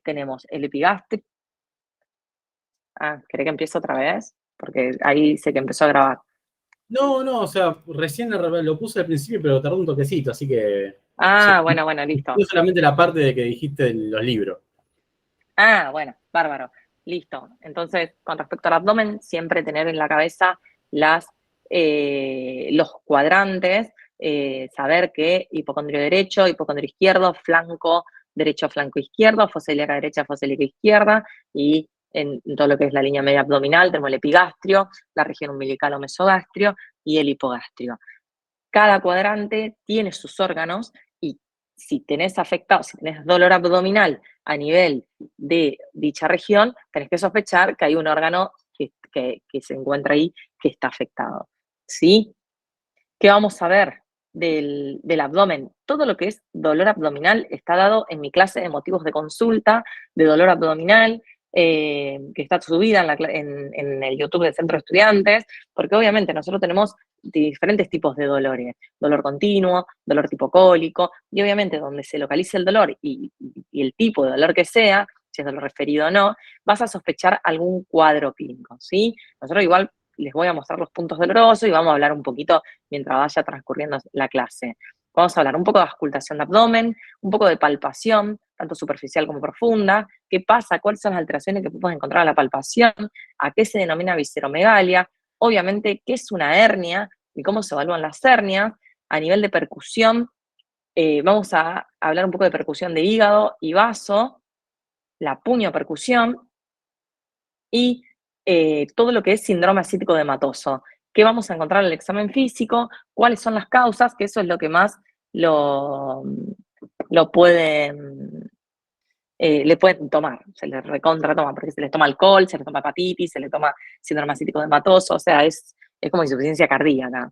tenemos el epigastrio. ¿Querés que empiece otra vez? Porque ahí sé que empezó a grabar. No, o sea, recién lo puse al principio, pero tardó un toquecito, así que... Bueno, listo. No solamente la parte de que dijiste de los libros. Bueno, bárbaro. Listo. Entonces, con respecto al abdomen, siempre tener en la cabeza los cuadrantes, saber que hipocondrio derecho, hipocondrio izquierdo, flanco derecho, flanco izquierdo, fosa ilíaca derecha, fosa ilíaca izquierda, y en todo lo que es la línea media abdominal tenemos el epigastrio, la región umbilical o mesogastrio y el hipogastrio. Cada cuadrante tiene sus órganos y si tenés dolor abdominal a nivel de dicha región, tenés que sospechar que hay un órgano que se encuentra ahí que está afectado. ¿Sí? ¿Qué vamos a ver del abdomen? Todo lo que es dolor abdominal está dado en mi clase de motivos de consulta de dolor abdominal, que está subida en el YouTube del Centro de Estudiantes, porque obviamente nosotros tenemos diferentes tipos de dolores, dolor continuo, dolor tipo cólico, y obviamente donde se localice el dolor y el tipo de dolor que sea, si es dolor referido o no, vas a sospechar algún cuadro clínico, ¿sí? Nosotros igual les voy a mostrar los puntos dolorosos y vamos a hablar un poquito mientras vaya transcurriendo la clase. Vamos a hablar un poco de auscultación de abdomen, un poco de palpación, tanto superficial como profunda, qué pasa, cuáles son las alteraciones que podemos encontrar en la palpación, a qué se denomina visceromegalia, obviamente qué es una hernia y cómo se evalúan las hernias. A nivel de percusión, vamos a hablar un poco de percusión de hígado y vaso, la puño-percusión y todo lo que es síndrome ascítico de Matoso. ¿Qué vamos a encontrar en el examen físico? ¿Cuáles son las causas? Que eso es lo que más lo pueden, le pueden tomar, se les recontra toma, porque se les toma alcohol, se les toma hepatitis, se les toma síndrome ascítico de Matoso, o sea, es como insuficiencia cardíaca.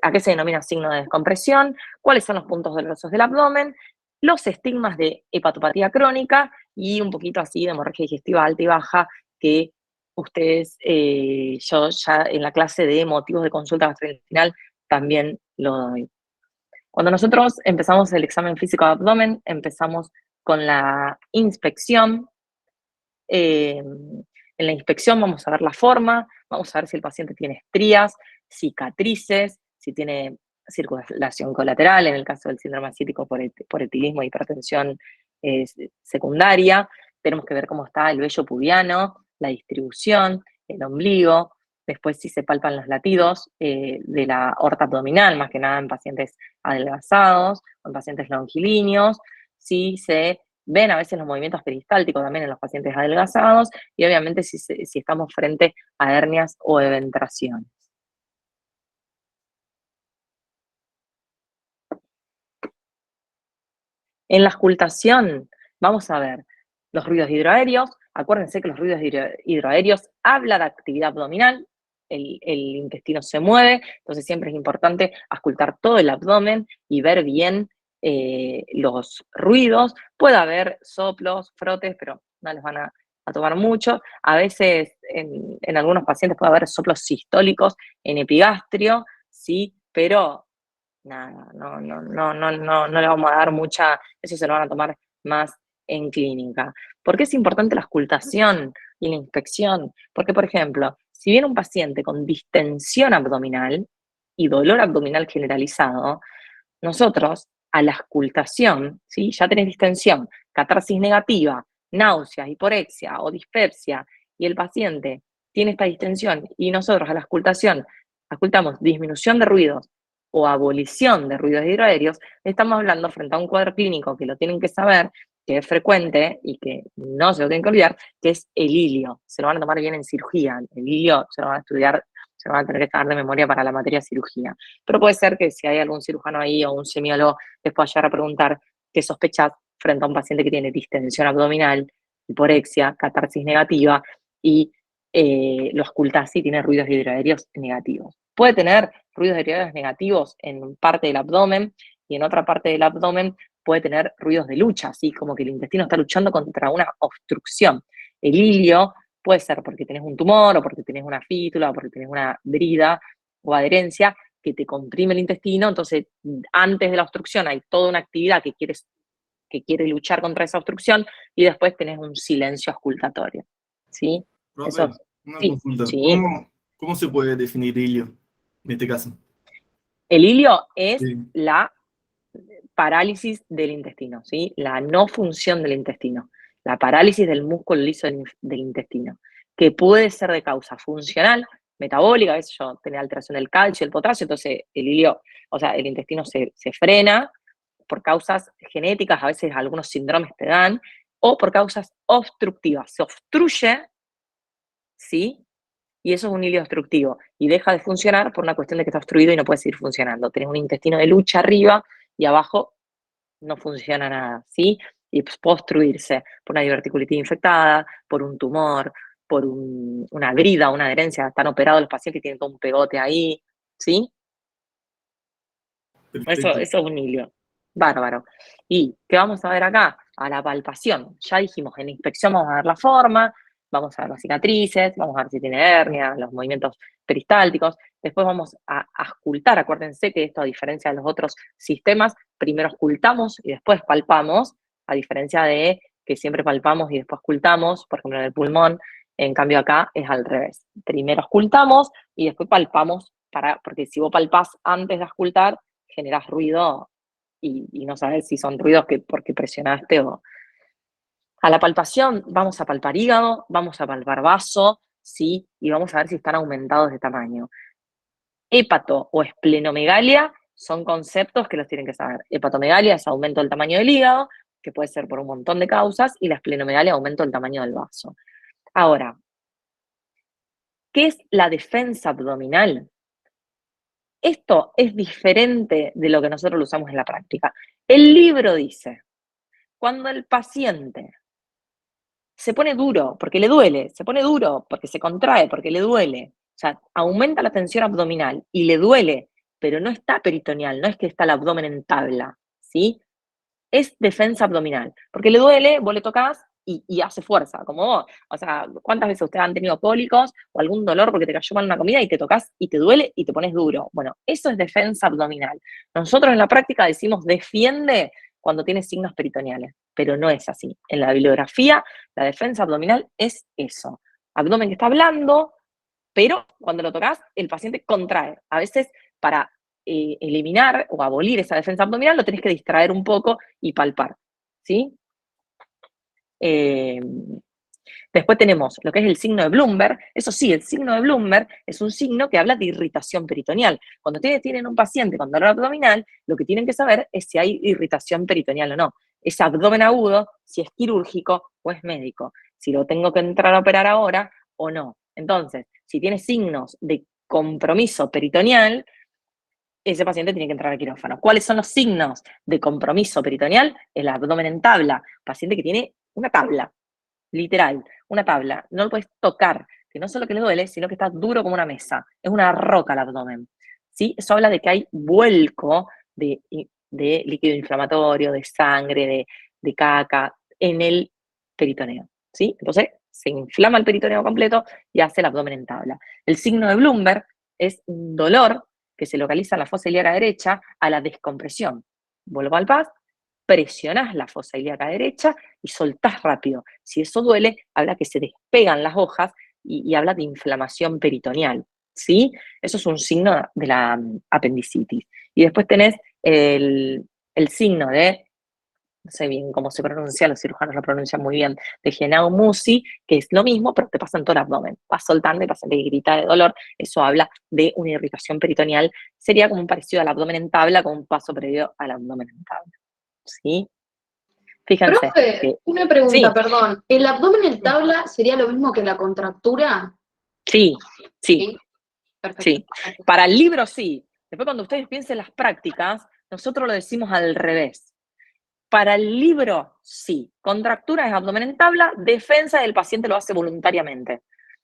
¿A qué se denomina signo de descompresión? ¿Cuáles son los puntos dolorosos del abdomen? Los estigmas de hepatopatía crónica y un poquito así de hemorragia digestiva alta y baja que ustedes, yo ya en la clase de motivos de consulta gastrointestinal también lo doy. Cuando nosotros empezamos el examen físico de abdomen, empezamos con la inspección. En la inspección vamos a ver la forma, vamos a ver si el paciente tiene estrías, cicatrices, si tiene circulación colateral, en el caso del síndrome ascítico por etilismo e hipertensión secundaria. Tenemos que ver cómo está el vello pubiano, la distribución, el ombligo, después si se palpan los latidos de la aorta abdominal, más que nada en pacientes adelgazados o en pacientes longilíneos, si se ven a veces los movimientos peristálticos también en los pacientes adelgazados y obviamente si estamos frente a hernias o eventraciones. En la auscultación vamos a ver los ruidos hidroaéreos. Acuérdense que los ruidos hidroaéreos hablan de actividad abdominal, el intestino se mueve, entonces siempre es importante auscultar todo el abdomen y ver bien los ruidos. Puede haber soplos, frotes, pero no les van a tomar mucho. A veces en algunos pacientes puede haber soplos sistólicos en epigastrio, sí, pero nada, no le vamos a dar mucha, eso se lo van a tomar más en clínica. ¿Por qué es importante la auscultación y la inspección? Porque, por ejemplo, si viene un paciente con distensión abdominal y dolor abdominal generalizado, nosotros a la auscultación, ¿sí? Ya tenés distensión, catarsis negativa, náuseas, hiporexia o dispepsia, y el paciente tiene esta distensión y nosotros a la auscultación auscultamos disminución de ruidos o abolición de ruidos hidroaéreos, estamos hablando frente a un cuadro clínico que lo tienen que saber, que es frecuente y que no se lo tienen que olvidar, que es el hilio. Se lo van a tomar bien en cirugía. El hilio se lo van a estudiar, se lo van a tener que saber de memoria para la materia cirugía. Pero puede ser que si hay algún cirujano ahí o un semiólogo, les pueda llegar a preguntar qué sospechas frente a un paciente que tiene distensión abdominal, hiporexia, catarsis negativa y lo auscultás y tiene ruidos hidroaéreos negativos. Puede tener ruidos hidroaéreos negativos en parte del abdomen y en otra parte del abdomen puede tener ruidos de lucha, así como que el intestino está luchando contra una obstrucción. El hilio puede ser porque tenés un tumor o porque tenés una fítula o porque tenés una brida o adherencia que te comprime el intestino, entonces antes de la obstrucción hay toda una actividad que quieres que quiere luchar contra esa obstrucción, y después tenés un silencio auscultatorio, ¿sí? Profe, Eso, una sí, consulta. sí. ¿Cómo se puede definir hilio en este caso? El hilio es Sí. la parálisis del intestino, ¿sí? La no función del intestino, la parálisis del músculo liso del intestino, que puede ser de causa funcional, metabólica, a veces yo tenía alteración del calcio, el potasio, entonces el hilio, o sea, el intestino se frena por causas genéticas, a veces algunos síndromes te dan, o por causas obstructivas, se obstruye, ¿sí? Y eso es un hilio obstructivo y deja de funcionar por una cuestión de que está obstruido y no puede seguir funcionando. Tenés un intestino de lucha arriba y abajo no funciona nada, ¿sí? Y pues puede obstruirse por una diverticulitis infectada, por un tumor, por una grida, una adherencia. Están operados los pacientes que tienen todo un pegote ahí, ¿sí? Perfecto. Eso es un hilio. Bárbaro. ¿Y qué vamos a ver acá? A la palpación. Ya dijimos, en la inspección vamos a ver la forma, vamos a ver las cicatrices, vamos a ver si tiene hernia, los movimientos peristálticos. Después vamos a auscultar. Acuérdense que esto, a diferencia de los otros sistemas, primero auscultamos y después palpamos, a diferencia de que siempre palpamos y después auscultamos, por ejemplo en el pulmón. En cambio acá es al revés. Primero auscultamos y después palpamos, porque si vos palpás antes de auscultar, generás ruido y no sabes si son ruidos porque presionaste o... A la palpación vamos a palpar hígado, vamos a palpar vaso, ¿sí? Y vamos a ver si están aumentados de tamaño. Hépato o esplenomegalia son conceptos que los tienen que saber. Hepatomegalia es aumento del tamaño del hígado, que puede ser por un montón de causas, y la esplenomegalia aumento del tamaño del vaso. Ahora, ¿qué es la defensa abdominal? Esto es diferente de lo que nosotros lo usamos en la práctica. El libro dice, cuando el paciente se pone duro porque le duele, se pone duro porque se contrae, porque le duele, o sea, aumenta la tensión abdominal y le duele, pero no está peritoneal, no es que está el abdomen en tabla, ¿sí? Es defensa abdominal, porque le duele, vos le tocas y hace fuerza, como vos. O sea, ¿cuántas veces ustedes han tenido cólicos o algún dolor porque te cayó mal una comida y te tocas y te duele y te pones duro? Bueno, eso es defensa abdominal. Nosotros en la práctica decimos defiende cuando tiene signos peritoneales, pero no es así. En la bibliografía, la defensa abdominal es eso. Abdomen que está blando, pero cuando lo tocas, el paciente contrae. A veces, para eliminar o abolir esa defensa abdominal, lo tenés que distraer un poco y palpar, ¿sí? Después tenemos lo que es el signo de Bloomberg. Eso sí, el signo de Bloomberg es un signo que habla de irritación peritoneal. Cuando ustedes tienen un paciente con dolor abdominal, lo que tienen que saber es si hay irritación peritoneal o no. Es abdomen agudo, si es quirúrgico o es médico. Si lo tengo que entrar a operar ahora o no. Entonces, si tiene signos de compromiso peritoneal, ese paciente tiene que entrar al quirófano. ¿Cuáles son los signos de compromiso peritoneal? El abdomen en tabla. Paciente que tiene una tabla, literal, una tabla. No lo puedes tocar, que no solo que le duele, sino que está duro como una mesa. Es una roca el abdomen. ¿Sí? Eso habla de que hay vuelco de líquido inflamatorio, de sangre, de caca en el peritoneo. ¿Sí? Entonces, se inflama el peritoneo completo y hace el abdomen en tabla. El signo de Bloomberg es un dolor que se localiza en la fosa ilíaca derecha a la descompresión. Vuelvo al paz, presionás la fosa ilíaca derecha y soltás rápido. Si eso duele, habla que se despegan las hojas y habla de inflamación peritoneal, ¿sí? Eso es un signo de la apendicitis. Y después tenés el signo de, no sé bien cómo se pronuncia, los cirujanos lo pronuncian muy bien, de Genau-Musi, que es lo mismo, pero te pasa en todo el abdomen. Vas soltando y paciente que grita de dolor, eso habla de una irritación peritoneal. Sería como un parecido al abdomen en tabla, con un paso previo al abdomen en tabla. ¿Sí? Fíjense Profe, que, una pregunta, sí, perdón. ¿El abdomen en tabla sería lo mismo que la contractura? sí, sí, Sí, perfecto. sí. Para el libro sí. Después cuando ustedes piensen las prácticas, nosotros lo decimos al revés. Para el libro, sí. Contractura es abdomen en tabla, defensa del paciente lo hace voluntariamente.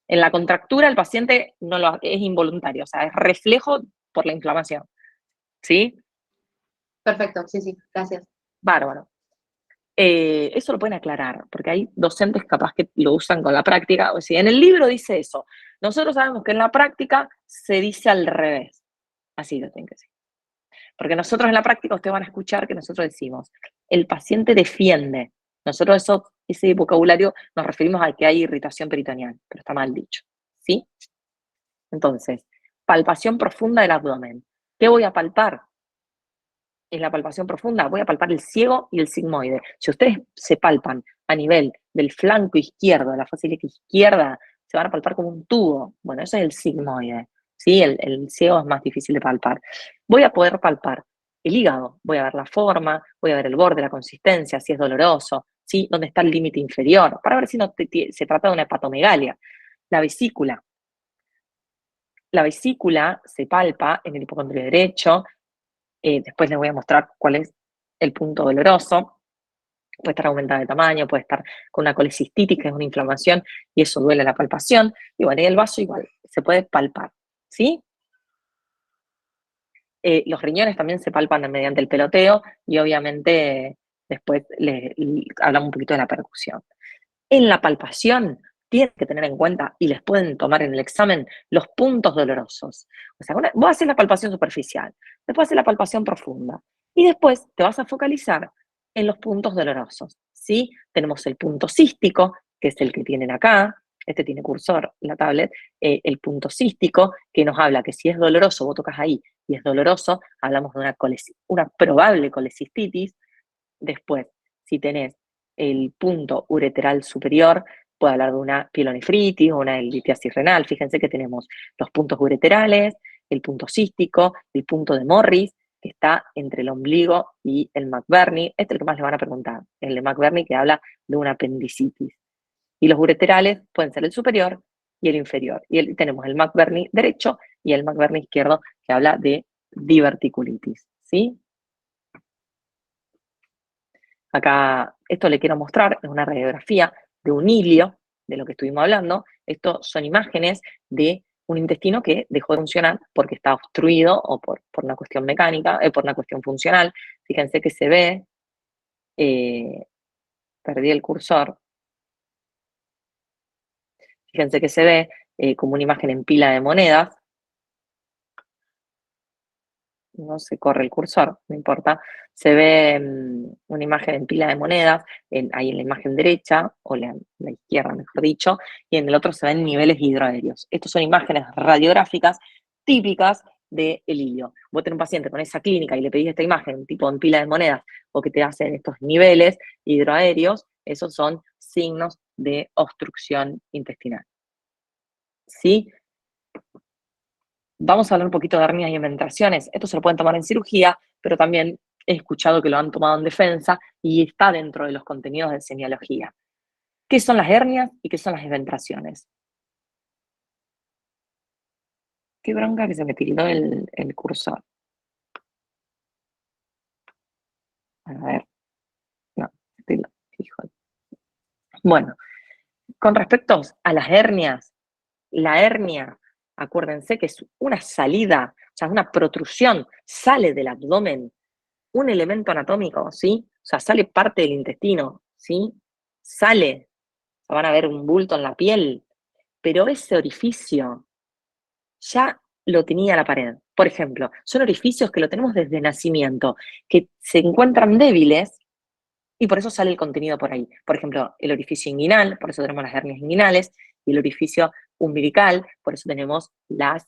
En la contractura el paciente no lo es involuntario, o sea, es reflejo por la inflamación. ¿Sí? Perfecto, sí, sí, gracias. Bárbaro. Eso lo pueden aclarar, porque hay docentes capaz que lo usan con la práctica. O sea, en el libro dice eso. Nosotros sabemos que en la práctica se dice al revés. Así lo tienen que decir. Porque nosotros en la práctica, ustedes van a escuchar que nosotros decimos, el paciente defiende. Nosotros ese vocabulario nos referimos a que hay irritación peritoneal, pero está mal dicho, ¿sí? Entonces, palpación profunda del abdomen. ¿Qué voy a palpar? En la palpación profunda voy a palpar el ciego y el sigmoide. Si ustedes se palpan a nivel del flanco izquierdo, de la fosa ilíaca izquierda, se van a palpar como un tubo. Bueno, eso es el sigmoide, ¿sí? El ciego es más difícil de palpar. Voy a poder palpar el hígado, voy a ver la forma, voy a ver el borde, la consistencia, si es doloroso, ¿sí? Dónde está el límite inferior, para ver si no se trata de una hepatomegalia. La vesícula. La vesícula se palpa en el hipocondrio derecho. Después les voy a mostrar cuál es el punto doloroso. Puede estar aumentada de tamaño, puede estar con una colecistitis, que es una inflamación, y eso duele la palpación. Y bueno, y el vaso igual, se puede palpar, ¿sí? Los riñones también se palpan mediante el peloteo, y obviamente después hablamos un poquito de la percusión. En la palpación tienen que tener en cuenta, y les pueden tomar en el examen, los puntos dolorosos. O sea, vos haces la palpación superficial, después haces la palpación profunda, y después te vas a focalizar en los puntos dolorosos, ¿sí? Tenemos el punto cístico, que es el que tienen acá, este tiene cursor, la tablet, el punto cístico, que nos habla que si es doloroso, vos tocas ahí y es doloroso, hablamos de una probable colecistitis. Después, si tenés el punto ureteral superior, puede hablar de una pielonefritis o una litiasis renal. Fíjense que tenemos los puntos ureterales, el punto cístico, el punto de Morris, que está entre el ombligo y el McBurney. Este es el que más le van a preguntar, el de McBurney, que habla de una apendicitis. Y los ureterales pueden ser el superior y el inferior. Y tenemos el McBurney derecho y el McBurney izquierdo, que habla de diverticulitis, ¿sí? Acá, esto le quiero mostrar, es una radiografía de un hilio, de lo que estuvimos hablando. Estos son imágenes de un intestino que dejó de funcionar porque está obstruido o por una cuestión mecánica, por una cuestión funcional. Fíjense que se ve, perdí el cursor, fíjense que se ve como una imagen en pila de monedas. No se corre el cursor, no importa. Se ve una imagen en pila de monedas, ahí en la imagen derecha, o la izquierda, mejor dicho, y en el otro se ven niveles hidroaéreos. Estas son imágenes radiográficas típicas del hilio. Vos tenés un paciente con esa clínica y le pedís esta imagen, tipo en pila de monedas, o que te hacen estos niveles hidroaéreos, esos son signos de obstrucción intestinal. ¿Sí? Vamos a hablar un poquito de hernias y eventaciones. Esto se lo pueden tomar en cirugía, pero también he escuchado que lo han tomado en defensa y está dentro de los contenidos de semiología. ¿Qué son las hernias y qué son las eventaciones? Qué bronca que se me tildó el cursor. A ver. No, híjole. Bueno, con respecto a las hernias, la hernia, acuérdense que es una salida, o sea, una protrusión, sale del abdomen un elemento anatómico, ¿sí? O sea, sale parte del intestino, ¿sí? Sale, van a ver un bulto en la piel, pero ese orificio ya lo tenía la pared. Por ejemplo, son orificios que lo tenemos desde nacimiento, que se encuentran débiles y por eso sale el contenido por ahí. Por ejemplo, el orificio inguinal, por eso tenemos las hernias inguinales, y el orificio umbilical, por eso tenemos las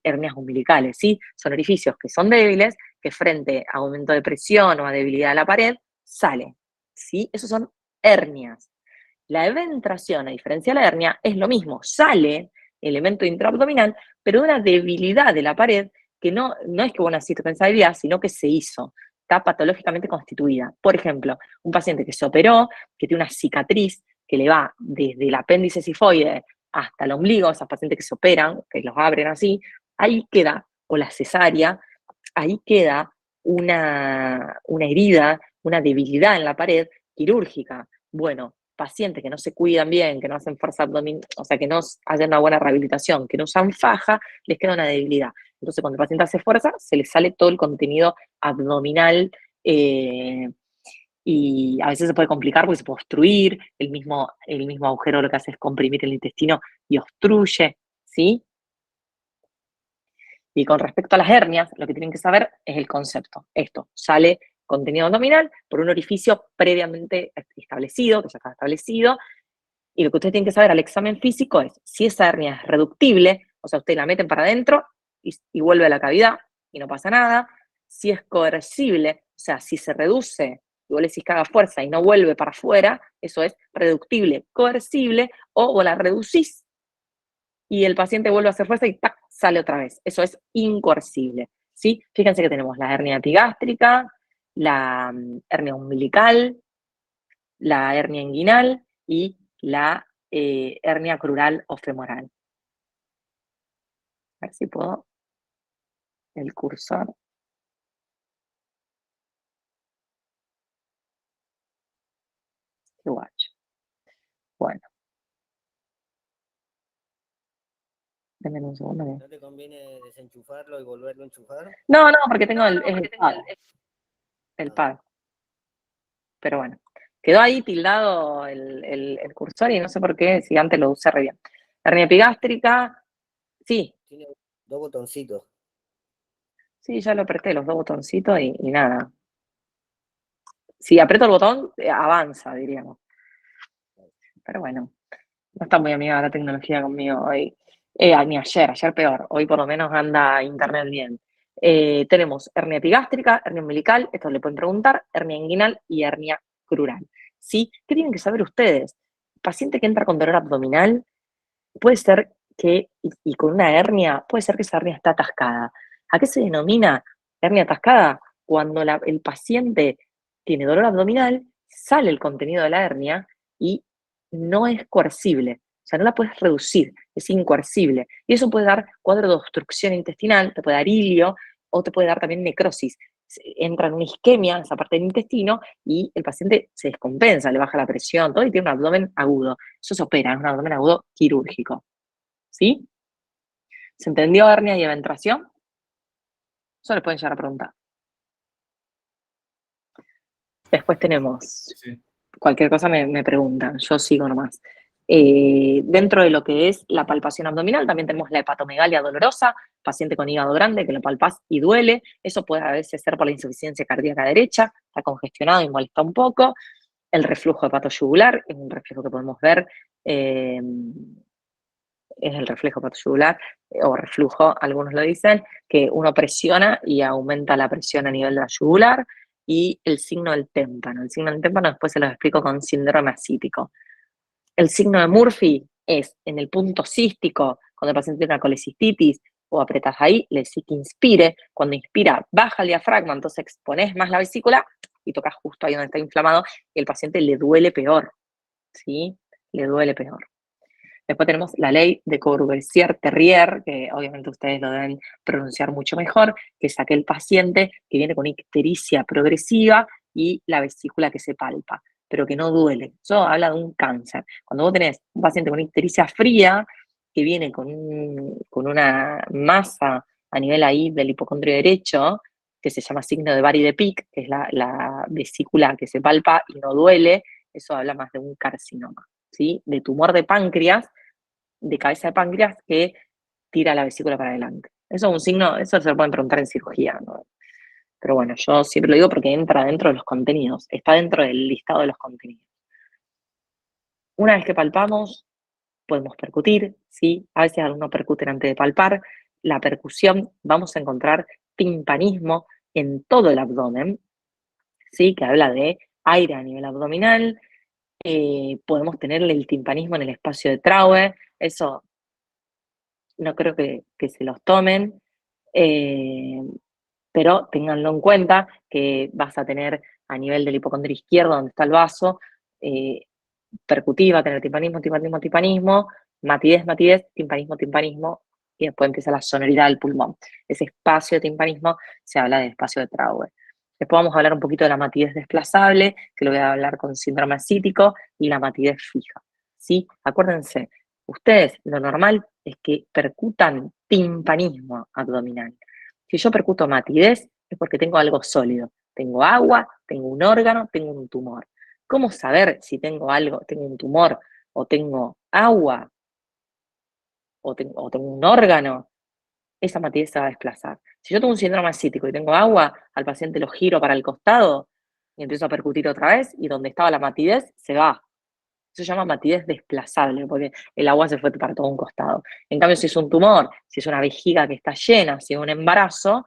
hernias umbilicales, ¿sí? Son orificios que son débiles, que frente a aumento de presión o a debilidad de la pared, sale, ¿sí? Esos son hernias. La eventración, a diferencia de la hernia, es lo mismo, sale elemento intraabdominal, pero de una debilidad de la pared que no es que vos naciste con esa debilidad, sino que se hizo, está patológicamente constituida. Por ejemplo, un paciente que se operó, que tiene una cicatriz que le va desde el apéndice cifoide hasta el ombligo, esos pacientes que se operan, que los abren así, ahí queda, o la cesárea, ahí queda una herida, una debilidad en la pared quirúrgica. Bueno, pacientes que no se cuidan bien, que no hacen fuerza abdominal, o sea, que no hacen una buena rehabilitación, que no usan faja, les queda una debilidad. Entonces, cuando el paciente hace fuerza, se le sale todo el contenido abdominal y a veces se puede complicar porque se puede obstruir, el mismo agujero lo que hace es comprimir el intestino y obstruye, ¿sí? Y con respecto a las hernias, lo que tienen que saber es el concepto. Esto, sale contenido abdominal por un orificio previamente establecido, que ya está establecido, y lo que ustedes tienen que saber al examen físico es si esa hernia es reductible, o sea, ustedes la meten para adentro y vuelve a la cavidad y no pasa nada. Si es coercible, o sea, si se reduce y vos le decís que haga fuerza y no vuelve para afuera, eso es reductible, coercible, o vos la reducís y el paciente vuelve a hacer fuerza y ¡tac! Sale otra vez. Eso es incoercible, ¿sí? Fíjense que tenemos la hernia epigástrica, la hernia umbilical, la hernia inguinal y la hernia crural o femoral. A ver si puedo el cursor. Qué guacho. Bueno. Denme un segundo. ¿No te conviene desenchufarlo y volverlo a enchufar? No, porque tengo el pad. El pad. Pero bueno. Quedó ahí tildado el cursor y no sé por qué, si antes lo usé re bien. Hernia epigástrica, sí. Tiene 2 botoncitos. Sí, ya lo apreté, los 2 botoncitos y nada. Si aprieto el botón, avanza, diríamos. Pero bueno, no está muy amiga la tecnología conmigo hoy. Ni ayer peor. Hoy por lo menos anda internet bien. Tenemos hernia epigástrica, hernia umbilical, esto le pueden preguntar, hernia inguinal y hernia crural. ¿Sí? ¿Qué tienen que saber ustedes? Paciente que entra con dolor abdominal, puede ser que, y con una hernia, puede ser que esa hernia está atascada. ¿A qué se denomina hernia atascada? Cuando el paciente tiene dolor abdominal, sale el contenido de la hernia y no es coercible. O sea, no la puedes reducir, es incoercible. Y eso puede dar cuadro de obstrucción intestinal, te puede dar ilio o te puede dar también necrosis. Entra en una isquemia, esa parte del intestino, y el paciente se descompensa, le baja la presión, todo, y tiene un abdomen agudo. Eso se opera, es un abdomen agudo quirúrgico. ¿Sí? ¿Se entendió hernia y eventración? Eso les pueden llegar a preguntar. Después tenemos, Sí. cualquier cosa me preguntan, yo sigo nomás. Dentro de lo que es la palpación abdominal, también tenemos la hepatomegalia dolorosa, paciente con hígado grande que lo palpás y duele. Eso puede a veces ser por la insuficiencia cardíaca derecha, está congestionado y molesta un poco. El reflujo hepatoyugular es un reflejo que podemos ver, es el reflejo hepatoyugular o reflujo, algunos lo dicen, que uno presiona y aumenta la presión a nivel de la yugular. Y el signo del témpano. El signo del témpano después se los explico con síndrome ascítico. El signo de Murphy es en el punto cístico, cuando el paciente tiene una colecistitis o apretás ahí, le decís que inspire. Cuando inspira, baja el diafragma, entonces exponés más la vesícula y tocas justo ahí donde está inflamado y el paciente le duele peor, ¿sí? Le duele peor. Después tenemos la ley de Courvoisier-Terrier, que obviamente ustedes lo deben pronunciar mucho mejor, que es aquel paciente que viene con ictericia progresiva y la vesícula que se palpa, pero que no duele. Eso habla de un cáncer. Cuando vos tenés un paciente con ictericia fría, que viene con una masa a nivel ahí del hipocondrio derecho, que se llama signo de Bari de Pick, que es la vesícula que se palpa y no duele, eso habla más de un carcinoma, ¿sí? De tumor de páncreas, de cabeza de páncreas, que tira la vesícula para adelante. Eso es un signo, eso se lo pueden preguntar en cirugía, ¿no? Pero bueno, yo siempre lo digo porque entra dentro de los contenidos, está dentro del listado de los contenidos. Una vez que palpamos, podemos percutir, ¿sí? A veces algunos percuten antes de palpar. La percusión, vamos a encontrar timpanismo en todo el abdomen, ¿sí? Que habla de aire a nivel abdominal. Podemos tenerle el timpanismo en el espacio de Traue, eso no creo que se los tomen, pero ténganlo en cuenta que vas a tener a nivel del hipocondrio izquierdo, donde está el vaso, percutiva, tener timpanismo, matidez, timpanismo, y después empieza la sonoridad del pulmón. Ese espacio de timpanismo se habla del espacio de Traue. Después vamos a hablar un poquito de la matidez desplazable, que lo voy a hablar con síndrome ascítico, y la matidez fija, ¿sí? Acuérdense, ustedes lo normal es que percutan timpanismo abdominal. Si yo percuto matidez es porque tengo algo sólido. Tengo agua, tengo un órgano, tengo un tumor. ¿Cómo saber si tengo algo, tengo un tumor o tengo agua o tengo un órgano? esa matidez se va a desplazar. Si yo tengo un síndrome ascítico y tengo agua, al paciente lo giro para el costado y empiezo a percutir otra vez, y donde estaba la matidez se va. Eso se llama matidez desplazable, porque el agua se fue para todo un costado. En cambio, si es un tumor, si es una vejiga que está llena, si es un embarazo,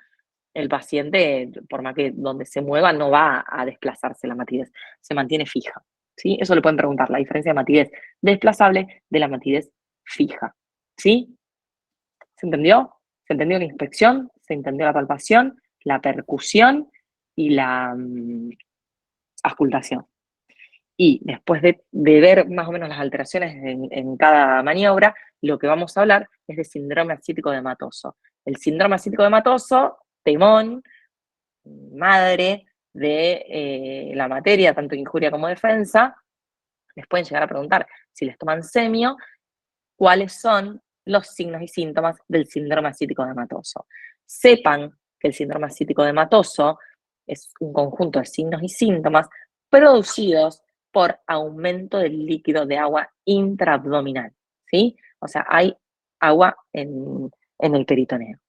el paciente, por más que donde se mueva, no va a desplazarse la matidez, se mantiene fija. ¿Sí? Eso le pueden preguntar, la diferencia de matidez desplazable de la matidez fija. ¿Sí? ¿Se entendió? ¿Se entendió la inspección? ¿Se entendió la palpación? La percusión y la auscultación. Y después de ver más o menos las alteraciones en cada maniobra, lo que vamos a hablar es de síndrome ascítico de Matoso. El síndrome ascítico de Matoso, temón, madre de la materia, tanto injuria como defensa, les pueden llegar a preguntar, si les toman semio, cuáles son los signos y síntomas del síndrome ascítico de Matoso. Sepan que el síndrome ascítico de Matoso es un conjunto de signos y síntomas producidos por aumento del líquido de agua intraabdominal, ¿sí? O sea, hay agua en el peritoneo.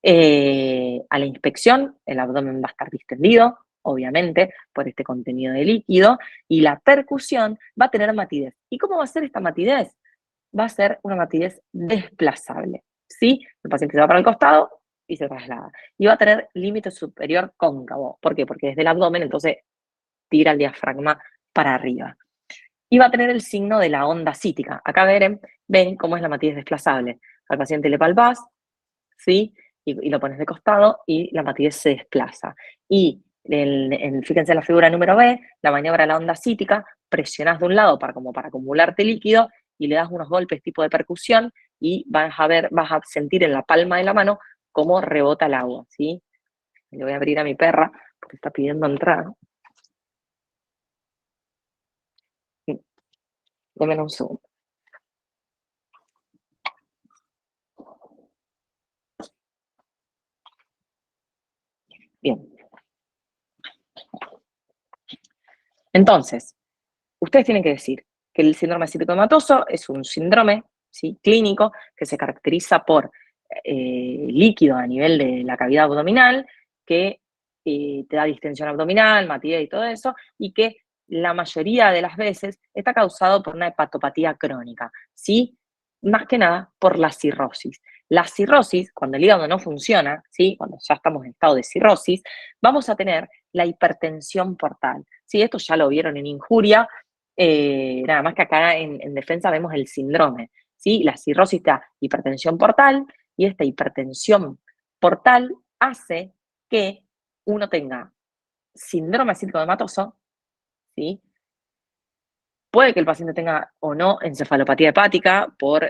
A la inspección, el abdomen va a estar distendido, obviamente, por este contenido de líquido, y la percusión va a tener matidez. ¿Y cómo va a ser esta matidez? Va a ser una matidez desplazable, ¿sí? El paciente se va para el costado y se traslada. Y va a tener límite superior cóncavo. ¿Por qué? Porque desde el abdomen, entonces, tira el diafragma para arriba. Y va a tener el signo de la onda cítica. Acá ven cómo es la matidez desplazable. Al paciente le palpás, ¿sí? Y lo pones de costado y la matidez se desplaza. Y fíjense en la figura número B, la maniobra de la onda cítica, presionás de un lado como para acumularte líquido y le das unos golpes tipo de percusión y vas a sentir en la palma de la mano cómo rebota el agua, ¿sí? Le voy a abrir a mi perra porque está pidiendo entrar. Deme un segundo. Bien. Entonces, ustedes tienen que decir que el síndrome ascítico de Matoso es un síndrome, ¿sí?, clínico que se caracteriza por líquido a nivel de la cavidad abdominal, que te da distensión abdominal, matidez y todo eso, y que la mayoría de las veces está causado por una hepatopatía crónica, ¿sí? Más que nada por la cirrosis. La cirrosis, cuando el hígado no funciona, ¿sí?, cuando ya estamos en estado de cirrosis, vamos a tener la hipertensión portal. ¿Sí? Esto ya lo vieron en injuria, nada más que acá en defensa vemos el síndrome. ¿Sí? La cirrosis da hipertensión portal, y esta hipertensión portal hace que uno tenga síndrome ascítico de Matoso, ¿sí? Puede que el paciente tenga o no encefalopatía hepática por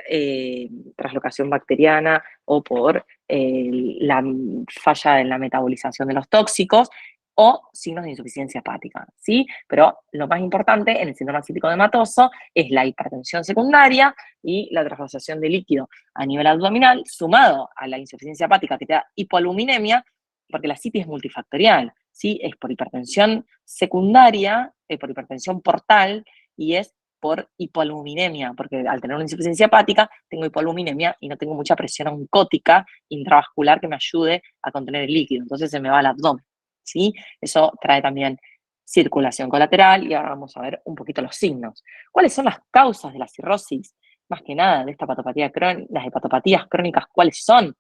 traslocación bacteriana o por la falla en la metabolización de los tóxicos o signos de insuficiencia hepática, ¿sí? Pero lo más importante en el síndrome ascítico de Matoso es la hipertensión secundaria y la traslación de líquido a nivel abdominal, sumado a la insuficiencia hepática que te da hipoaluminemia, porque la citis es multifactorial, ¿sí? Es por hipertensión secundaria, por hipertensión portal, y es por hipoaluminemia, porque al tener una insuficiencia hepática tengo hipoaluminemia y no tengo mucha presión oncótica intravascular que me ayude a contener el líquido, entonces se me va al abdomen, ¿sí? Eso trae también circulación colateral y ahora vamos a ver un poquito los signos. ¿Cuáles son las causas de la cirrosis? Más que nada de esta hepatopatía crónica, las hepatopatías crónicas, ¿cuáles son?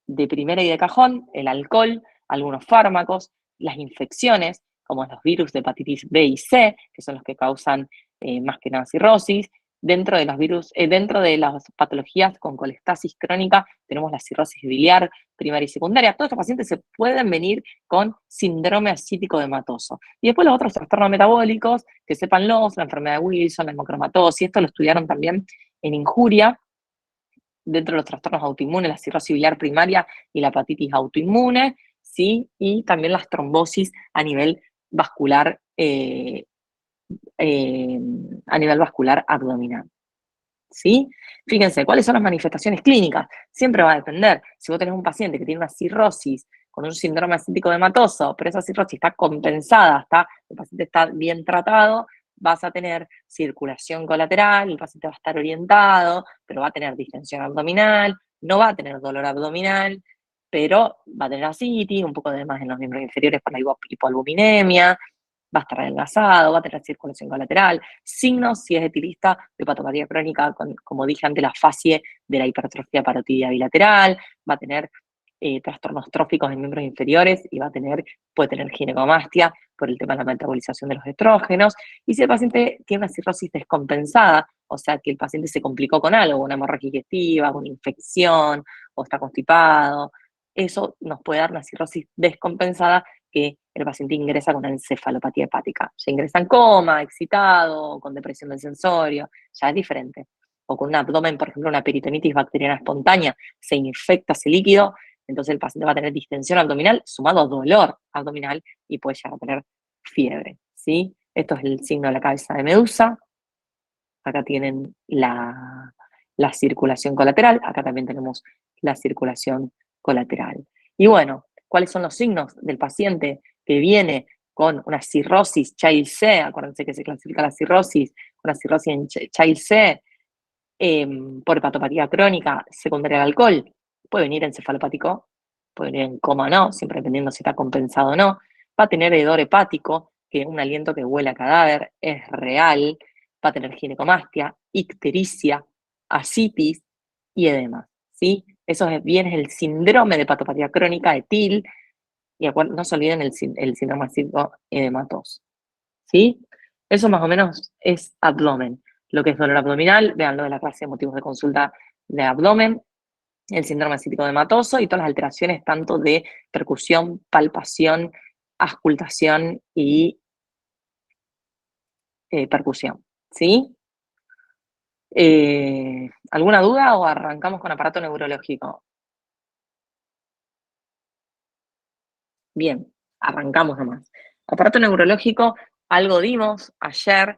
De primera y de cajón, el alcohol, algunos fármacos, las infecciones, como los virus de hepatitis B y C, que son los que causan más que nada cirrosis. Dentro de los virus, dentro de las patologías con colestasis crónica, tenemos la cirrosis biliar primaria y secundaria. Todos estos pacientes se pueden venir con síndrome ascítico de Matoso. Y después los otros trastornos metabólicos, que sépanlos, la enfermedad de Wilson, la hemocromatosis, esto lo estudiaron también en injuria. Dentro de los trastornos autoinmunes, la cirrosis biliar primaria y la hepatitis autoinmune, ¿sí? Y también las trombosis a nivel vascular, abdominal, ¿sí? Fíjense, ¿cuáles son las manifestaciones clínicas? Siempre va a depender. Si vos tenés un paciente que tiene una cirrosis con un síndrome ascítico de Matoso, pero esa cirrosis está compensada, el paciente está bien tratado, vas a tener circulación colateral, el paciente va a estar orientado, pero va a tener distensión abdominal, no va a tener dolor abdominal, pero va a tener ascitis, un poco de más en los miembros inferiores por la hipoalbuminemia, va a estar adelgazado, va a tener circulación colateral, signos, si es etilista, de patopatía crónica, como dije antes, la facie de la hipertrofia parotidia bilateral, va a tener trastornos tróficos en miembros inferiores y puede tener ginecomastia por el tema de la metabolización de los estrógenos. Y si el paciente tiene una cirrosis descompensada, o sea que el paciente se complicó con algo, una hemorragia digestiva, una infección, o está constipado, eso nos puede dar una cirrosis descompensada que el paciente ingresa con una encefalopatía hepática. Ya ingresa en coma, excitado, con depresión del sensorio, ya es diferente. O con un abdomen, por ejemplo, una peritonitis bacteriana espontánea, se infecta ese líquido, entonces el paciente va a tener distensión abdominal sumado a dolor abdominal y puede llegar a tener fiebre, ¿sí? Esto es el signo de la cabeza de medusa. Acá tienen la circulación colateral, acá también tenemos la circulación colateral. Y bueno, ¿cuáles son los signos del paciente que viene con una cirrosis Child-C? Acuérdense que se clasifica la cirrosis, una cirrosis en Child-C por hepatopatía crónica secundaria al alcohol. Puede venir encefalopático, puede venir en coma o no, siempre dependiendo si está compensado o no. Va a tener hedor hepático, que es un aliento que huele a cadáver, es real. Va a tener ginecomastia, ictericia, ascitis y edema, ¿sí? Eso bien es el síndrome de hepatopatía crónica etil, y no se olviden el síndrome ascítico edematoso, ¿sí? Eso más o menos es abdomen. Lo que es dolor abdominal, vean lo de la clase de motivos de consulta de abdomen, el síndrome ascítico edematoso y todas las alteraciones tanto de percusión, palpación, auscultación y percusión, ¿sí? ¿Alguna duda o arrancamos con aparato neurológico? Bien, arrancamos nomás. Aparato neurológico, algo dimos ayer,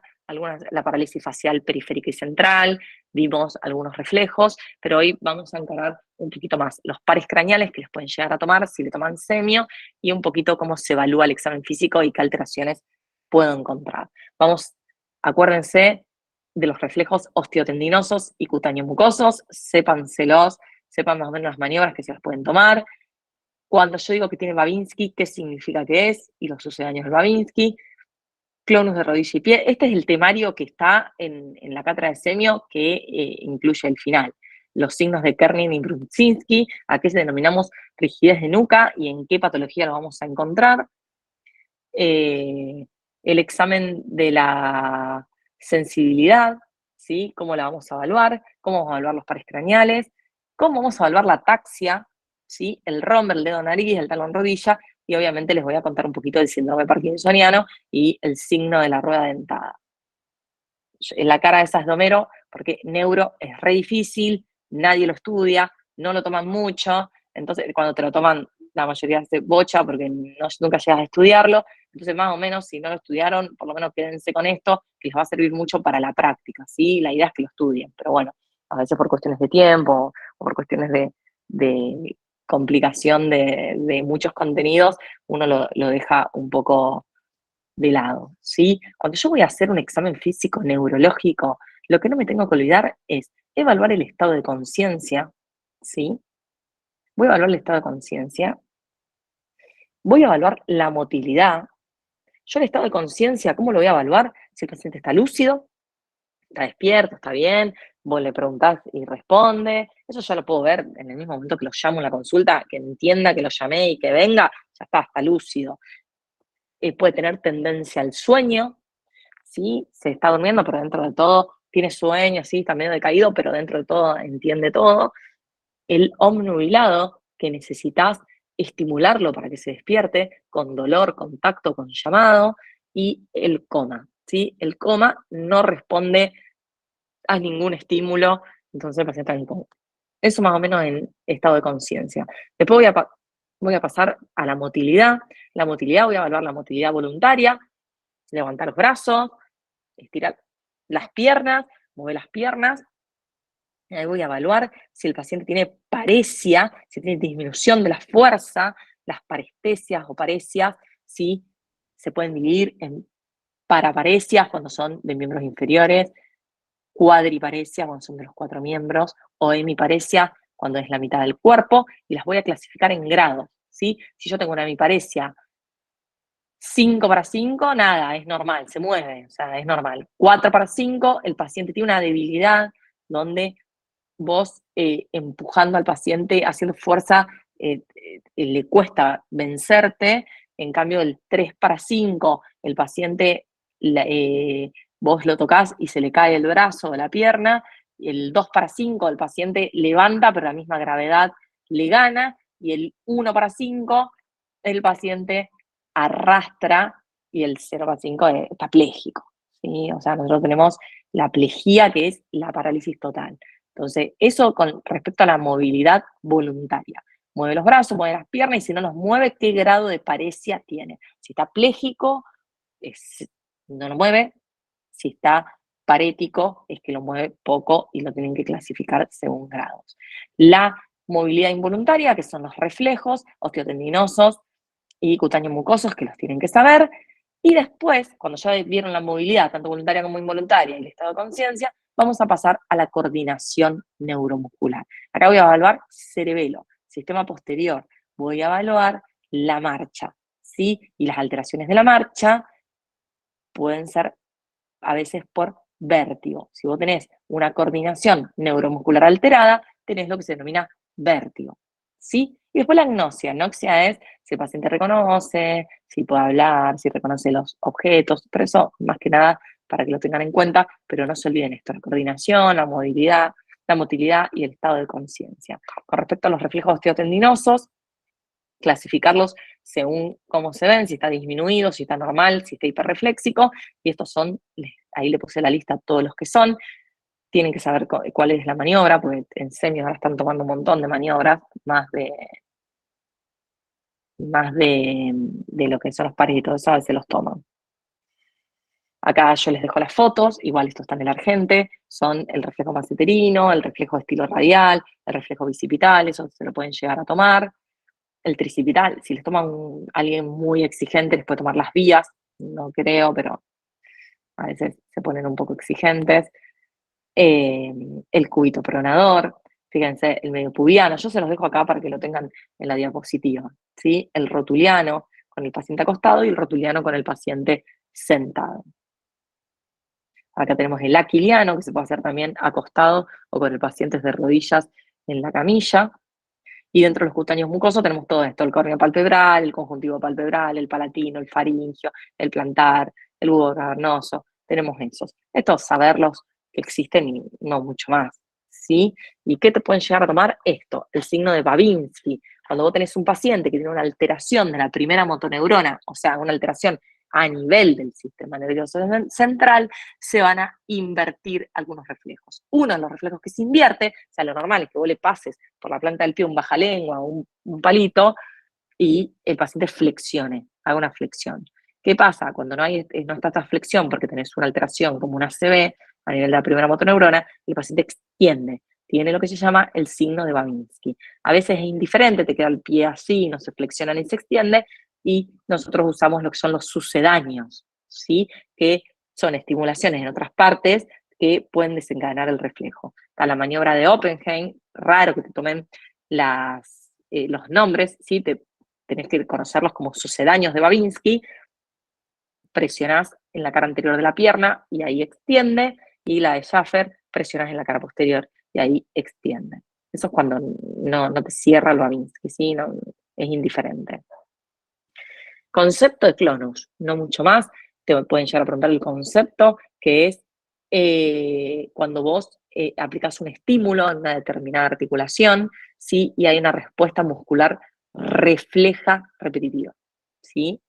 la parálisis facial periférica y central, vimos algunos reflejos, pero hoy vamos a encarar un poquito más los pares craneales que les pueden llegar a tomar si le toman semio y un poquito cómo se evalúa el examen físico y qué alteraciones puedo encontrar. Acuérdense de los reflejos osteotendinosos y cutáneo-mucosos, sépanselos, sepan más o menos las maniobras que se las pueden tomar. Cuando yo digo que tiene Babinski, ¿qué significa que es? Y los sucedáneos del Babinski. Clonus de rodilla y pie. Este es el temario que está en la cátedra de semio que incluye el final. Los signos de Kernin y Brudzinski, a qué denominamos rigidez de nuca y en qué patología lo vamos a encontrar. El examen de la sensibilidad, ¿sí? ¿Cómo la vamos a evaluar? ¿Cómo vamos a evaluar los pares craneales? ¿Cómo vamos a evaluar la ataxia? ¿Sí? El rombo, el dedo nariz, el talón rodilla, y obviamente les voy a contar un poquito del síndrome parkinsoniano y el signo de la rueda dentada. En la cara de esas de Homero, porque neuro es re difícil, nadie lo estudia, no lo toman mucho, entonces cuando te lo toman la mayoría se bocha porque nunca llegas a estudiarlo, entonces más o menos si no lo estudiaron, por lo menos quédense con esto, que les va a servir mucho para la práctica, ¿sí? La idea es que lo estudien, pero bueno, a veces por cuestiones de tiempo o por cuestiones de complicación de muchos contenidos, uno lo deja un poco de lado, ¿sí? Cuando yo voy a hacer un examen físico neurológico, lo que no me tengo que olvidar es evaluar el estado de conciencia, ¿sí? Voy a evaluar el estado de conciencia, voy a evaluar la motilidad. Yo el estado de conciencia, ¿cómo lo voy a evaluar? Si el paciente está lúcido, está despierto, está bien, vos le preguntás y responde, eso ya lo puedo ver en el mismo momento que lo llamo en la consulta, que entienda que lo llamé y que venga, ya está lúcido. Puede tener tendencia al sueño, ¿sí? Se está durmiendo, pero dentro de todo tiene sueño, sí, está medio decaído, pero dentro de todo entiende todo. El obnubilado, que necesitas estimularlo para que se despierte, con dolor, contacto, con llamado, y el coma, ¿sí? El coma no responde a ningún estímulo, entonces el paciente está en coma. Eso más o menos en estado de conciencia. Después voy a pasar a la motilidad. La motilidad, voy a evaluar la motilidad voluntaria, levantar los brazos, estirar las piernas, mover las piernas. Y ahí voy a evaluar si el paciente tiene paresia, si tiene disminución de la fuerza, las parestesias o paresias, si se pueden dividir en paraparesias cuando son de miembros inferiores, cuadriparesia cuando son de los 4 miembros, o hemiparesia cuando es la mitad del cuerpo, y las voy a clasificar en grados, ¿sí? Si yo tengo una hemiparesia 5/5, nada, es normal, se mueve, o sea, es normal. 4/5, el paciente tiene una debilidad donde vos empujando al paciente, haciendo fuerza, le cuesta vencerte. En cambio, el 3/5, el paciente, vos lo tocás y se le cae el brazo o la pierna. Y el 2/5, el paciente levanta, pero la misma gravedad le gana. Y el 1/5, el paciente arrastra y el 0/5 está pléjico, ¿sí? O sea, nosotros tenemos la plejía, que es la parálisis total. Entonces, eso con respecto a la movilidad voluntaria. Mueve los brazos, mueve las piernas, y si no los mueve, ¿qué grado de paresia tiene? Si está pléjico, no lo mueve. Si está parético, es que lo mueve poco y lo tienen que clasificar según grados. La movilidad involuntaria, que son los reflejos osteotendinosos y cutáneos mucosos, que los tienen que saber. Y después, cuando ya vieron la movilidad, tanto voluntaria como involuntaria, y el estado de conciencia, vamos a pasar a la coordinación neuromuscular. Acá voy a evaluar cerebelo, sistema posterior, voy a evaluar la marcha, ¿sí? Y las alteraciones de la marcha pueden ser a veces por vértigo. Si vos tenés una coordinación neuromuscular alterada, tenés lo que se denomina vértigo, ¿sí? Y después la agnosia. Agnosia es si el paciente reconoce, si puede hablar, si reconoce los objetos, pero eso más que nada para que lo tengan en cuenta, pero no se olviden esto, la coordinación, la movilidad, la motilidad y el estado de conciencia. Con respecto a los reflejos osteotendinosos, clasificarlos según cómo se ven, si está disminuido, si está normal, si está hiperrefléxico, y estos son, ahí le puse la lista a todos los que son. Tienen que saber cuál es la maniobra, porque en semi ahora están tomando un montón de maniobras, más de lo que son los pares y todo eso, a veces los toman. Acá yo les dejo las fotos, igual esto está en el Argente, son el reflejo masseterino, el reflejo estilo radial, el reflejo bicipital, eso se lo pueden llegar a tomar. El tricipital, si les toman alguien muy exigente, les puede tomar las vías, no creo, pero a veces se ponen un poco exigentes. El cúbito pronador, fíjense, el medio pubiano, yo se los dejo acá para que lo tengan en la diapositiva, ¿sí? El rotuliano con el paciente acostado y el rotuliano con el paciente sentado. Acá tenemos el aquiliano, que se puede hacer también acostado o con el paciente de rodillas en la camilla. Y dentro de los cutáneos mucosos tenemos todo esto, el córneo palpebral, el conjuntivo palpebral, el palatino, el faringio, el plantar, el bulbo cavernoso, tenemos esos. Estos saberlos que existen y no mucho más, ¿sí? ¿Y qué te pueden llegar a tomar? Esto, el signo de Babinski. Cuando vos tenés un paciente que tiene una alteración de la primera motoneurona, o sea, una alteración a nivel del sistema nervioso central, se van a invertir algunos reflejos. Uno de los reflejos que se invierte, o sea, lo normal es que vos le pases por la planta del pie un bajalengua o un palito y el paciente flexione, haga una flexión. ¿Qué pasa? Cuando no está esta flexión porque tenés una alteración como una ACV a nivel de la primera motoneurona, el paciente extiende, tiene lo que se llama el signo de Babinski. A veces es indiferente, te queda el pie así, no se flexiona ni se extiende, y nosotros usamos lo que son los sucedáneos, ¿sí? Que son estimulaciones en otras partes que pueden desencadenar el reflejo. Está la maniobra de Oppenheim, raro que te tomen los nombres, ¿sí? Tenés que conocerlos como sucedáneos de Babinski. Presionás en la cara anterior de la pierna y ahí extiende, y la de Schaffer presionás en la cara posterior y ahí extiende. Eso es cuando no te cierra el Babinski, ¿sí? No, es indiferente. Concepto de clonus, no mucho más. Te pueden llegar a preguntar el concepto, que es cuando vos aplicás un estímulo en una determinada articulación, ¿sí? Y hay una respuesta muscular refleja repetitiva, ¿sí?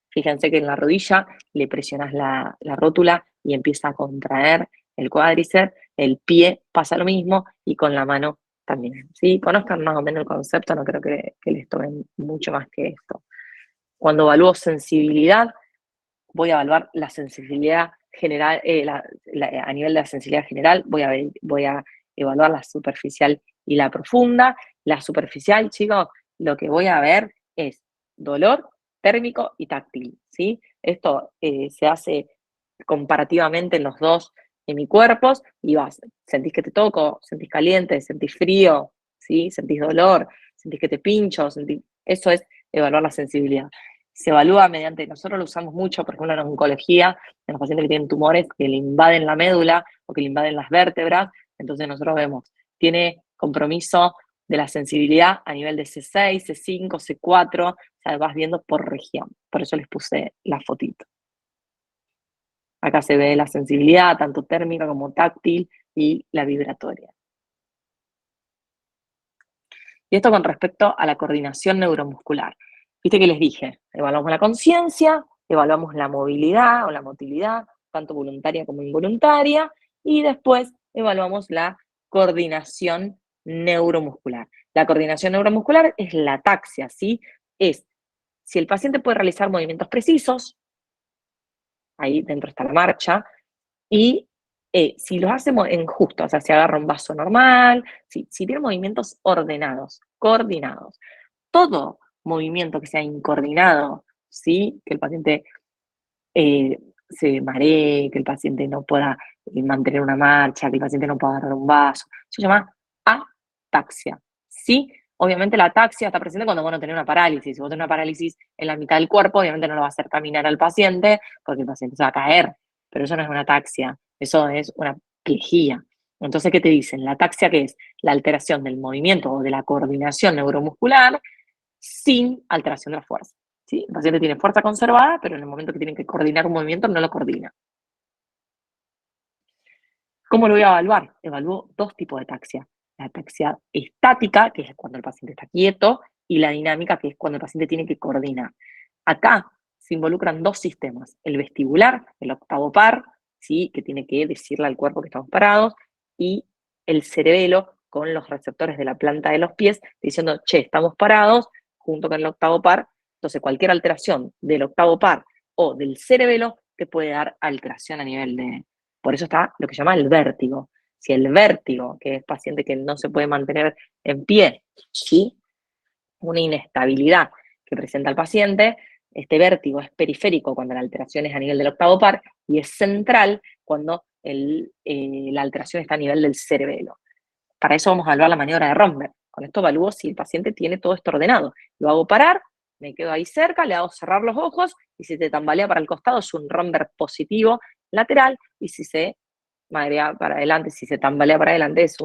Fíjense que en la rodilla le presionás la rótula y empieza a contraer el cuádriceps, el pie pasa lo mismo y con la mano también, ¿sí? Conozcan más o menos el concepto, no creo que les tomen mucho más que esto. Cuando evalúo sensibilidad, voy a evaluar la sensibilidad general, a nivel de la sensibilidad general, voy a evaluar la superficial y la profunda. La superficial, chicos, lo que voy a ver es dolor térmico y táctil, ¿sí? Esto se hace comparativamente en los dos hemicuerpos y sentís que te toco, sentís caliente, sentís frío, ¿sí? Sentís dolor, sentís que te pincho, eso es evaluar la sensibilidad. Se evalúa mediante, nosotros lo usamos mucho, por ejemplo, en oncología, en los pacientes que tienen tumores que le invaden la médula o que le invaden las vértebras, entonces nosotros vemos, tiene compromiso de la sensibilidad a nivel de C6, C5, C4, o sea, vas viendo por región, por eso les puse la fotito. Acá se ve la sensibilidad, tanto térmica como táctil, y la vibratoria. Y esto con respecto a la coordinación neuromuscular. Viste que les dije, evaluamos la conciencia, evaluamos la movilidad o la motilidad, tanto voluntaria como involuntaria, y después evaluamos la coordinación neuromuscular. La coordinación neuromuscular es la ataxia, ¿sí? Es si el paciente puede realizar movimientos precisos, ahí dentro está la marcha, y si los hacemos en justo, o sea, si agarra un vaso normal, si tiene movimientos ordenados, coordinados, todo movimiento que sea incoordinado, ¿sí? Que el paciente se maree, que el paciente no pueda mantener una marcha, que el paciente no pueda agarrar un vaso, se llama ataxia, ¿sí? Obviamente la ataxia está presente cuando vos no tenés una parálisis. Si vos tenés una parálisis en la mitad del cuerpo, obviamente no lo va a hacer caminar al paciente porque el paciente se va a caer, pero eso no es una ataxia, eso es una plejía. Entonces, ¿qué te dicen? La ataxia, ¿qué es? La alteración del movimiento o de la coordinación neuromuscular sin alteración de la fuerza. ¿Sí? El paciente tiene fuerza conservada, pero en el momento que tiene que coordinar un movimiento no lo coordina. ¿Cómo lo voy a evaluar? Evalúo dos tipos de ataxia. La ataxia estática, que es cuando el paciente está quieto, y la dinámica, que es cuando el paciente tiene que coordinar. Acá se involucran dos sistemas, el vestibular, el octavo par, ¿sí? Que tiene que decirle al cuerpo que estamos parados, y el cerebelo con los receptores de la planta de los pies, diciendo, che, estamos parados, junto con el octavo par. Entonces, cualquier alteración del octavo par o del cerebelo te puede dar alteración a nivel de... Por eso está lo que se llama el vértigo. Si el vértigo, que es paciente que no se puede mantener en pie, ¿sí? Una inestabilidad que presenta el paciente, este vértigo es periférico cuando la alteración es a nivel del octavo par y es central cuando la alteración está a nivel del cerebelo. Para eso vamos a evaluar la maniobra de Romberg. Con esto evalúo si el paciente tiene todo esto ordenado. Lo hago parar, me quedo ahí cerca, le hago cerrar los ojos y si se tambalea para el costado es un Romberg positivo lateral y si se marea para adelante, si se tambalea para adelante es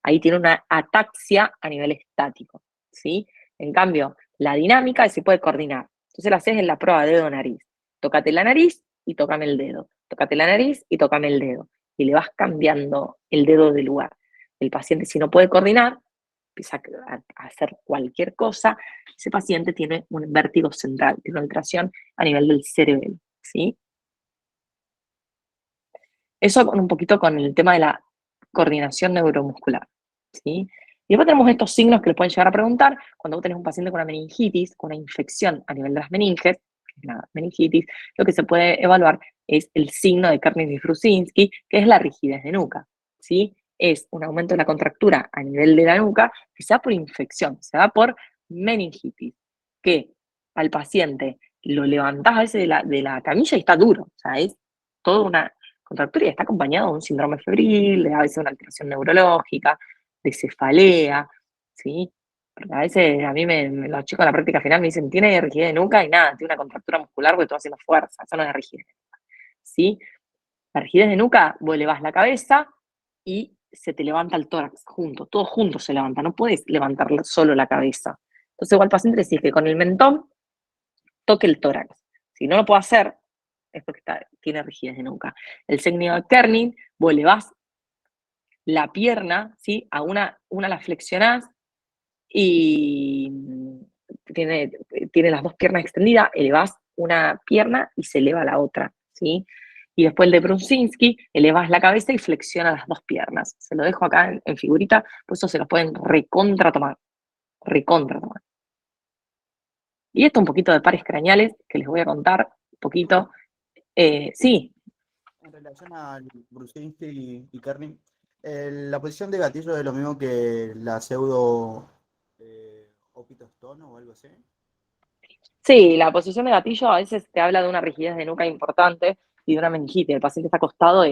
ahí tiene una ataxia a nivel estático, ¿sí? En cambio, la dinámica se puede coordinar. Entonces la haces en la prueba de dedo-nariz. Tócate la nariz y tócame el dedo. Tócate la nariz y tócame el dedo. Y le vas cambiando el dedo de lugar. El paciente, si no puede coordinar, empieza a hacer cualquier cosa. Ese paciente tiene un vértigo central, tiene una alteración a nivel del cerebelo, ¿sí? Eso con un poquito con el tema de la coordinación neuromuscular, ¿sí? Y después tenemos estos signos que les pueden llegar a preguntar cuando vos tenés un paciente con una meningitis, con una infección a nivel de las meninges, que es la meningitis, lo que se puede evaluar es el signo de Kernigan-Rusinski, que es la rigidez de nuca, ¿sí? Es un aumento de la contractura a nivel de la nuca que se da por infección, se da por meningitis, que al paciente lo levantás a veces de la camilla y está duro, o sea, es toda una contractura y está acompañado de un síndrome febril, de a veces una alteración neurológica, de cefalea, ¿sí? Porque a veces a mí los chicos en la práctica final me dicen, tiene rigidez de nuca y nada, tiene una contractura muscular porque estoy haciendo fuerza, eso no es rigidez de nuca, ¿sí? La rigidez de nuca, vos elevás la cabeza y se te levanta el tórax junto, todo junto se levanta, no puedes levantar solo la cabeza. Entonces igual al paciente le decís que con el mentón toque el tórax. Si no lo puedo hacer, es porque tiene rigidez de nuca. El signo de Kernig, vos elevás la pierna, ¿sí? A una la flexionás y tiene las dos piernas extendidas, elevás una pierna y se eleva la otra, ¿sí? Y después el de Brusinski, elevás la cabeza y flexiona las dos piernas. Se lo dejo acá en figurita, por eso se los pueden recontra tomar. Y esto un poquito de pares craneales que les voy a contar un poquito. Sí, En relación a Brusinski y Kerning, la posición de gatillo es lo mismo que la pseudo opitostón o algo así. sí, la posición de gatillo a veces te habla de una rigidez de nuca importante y de una meningitis. El paciente está acostado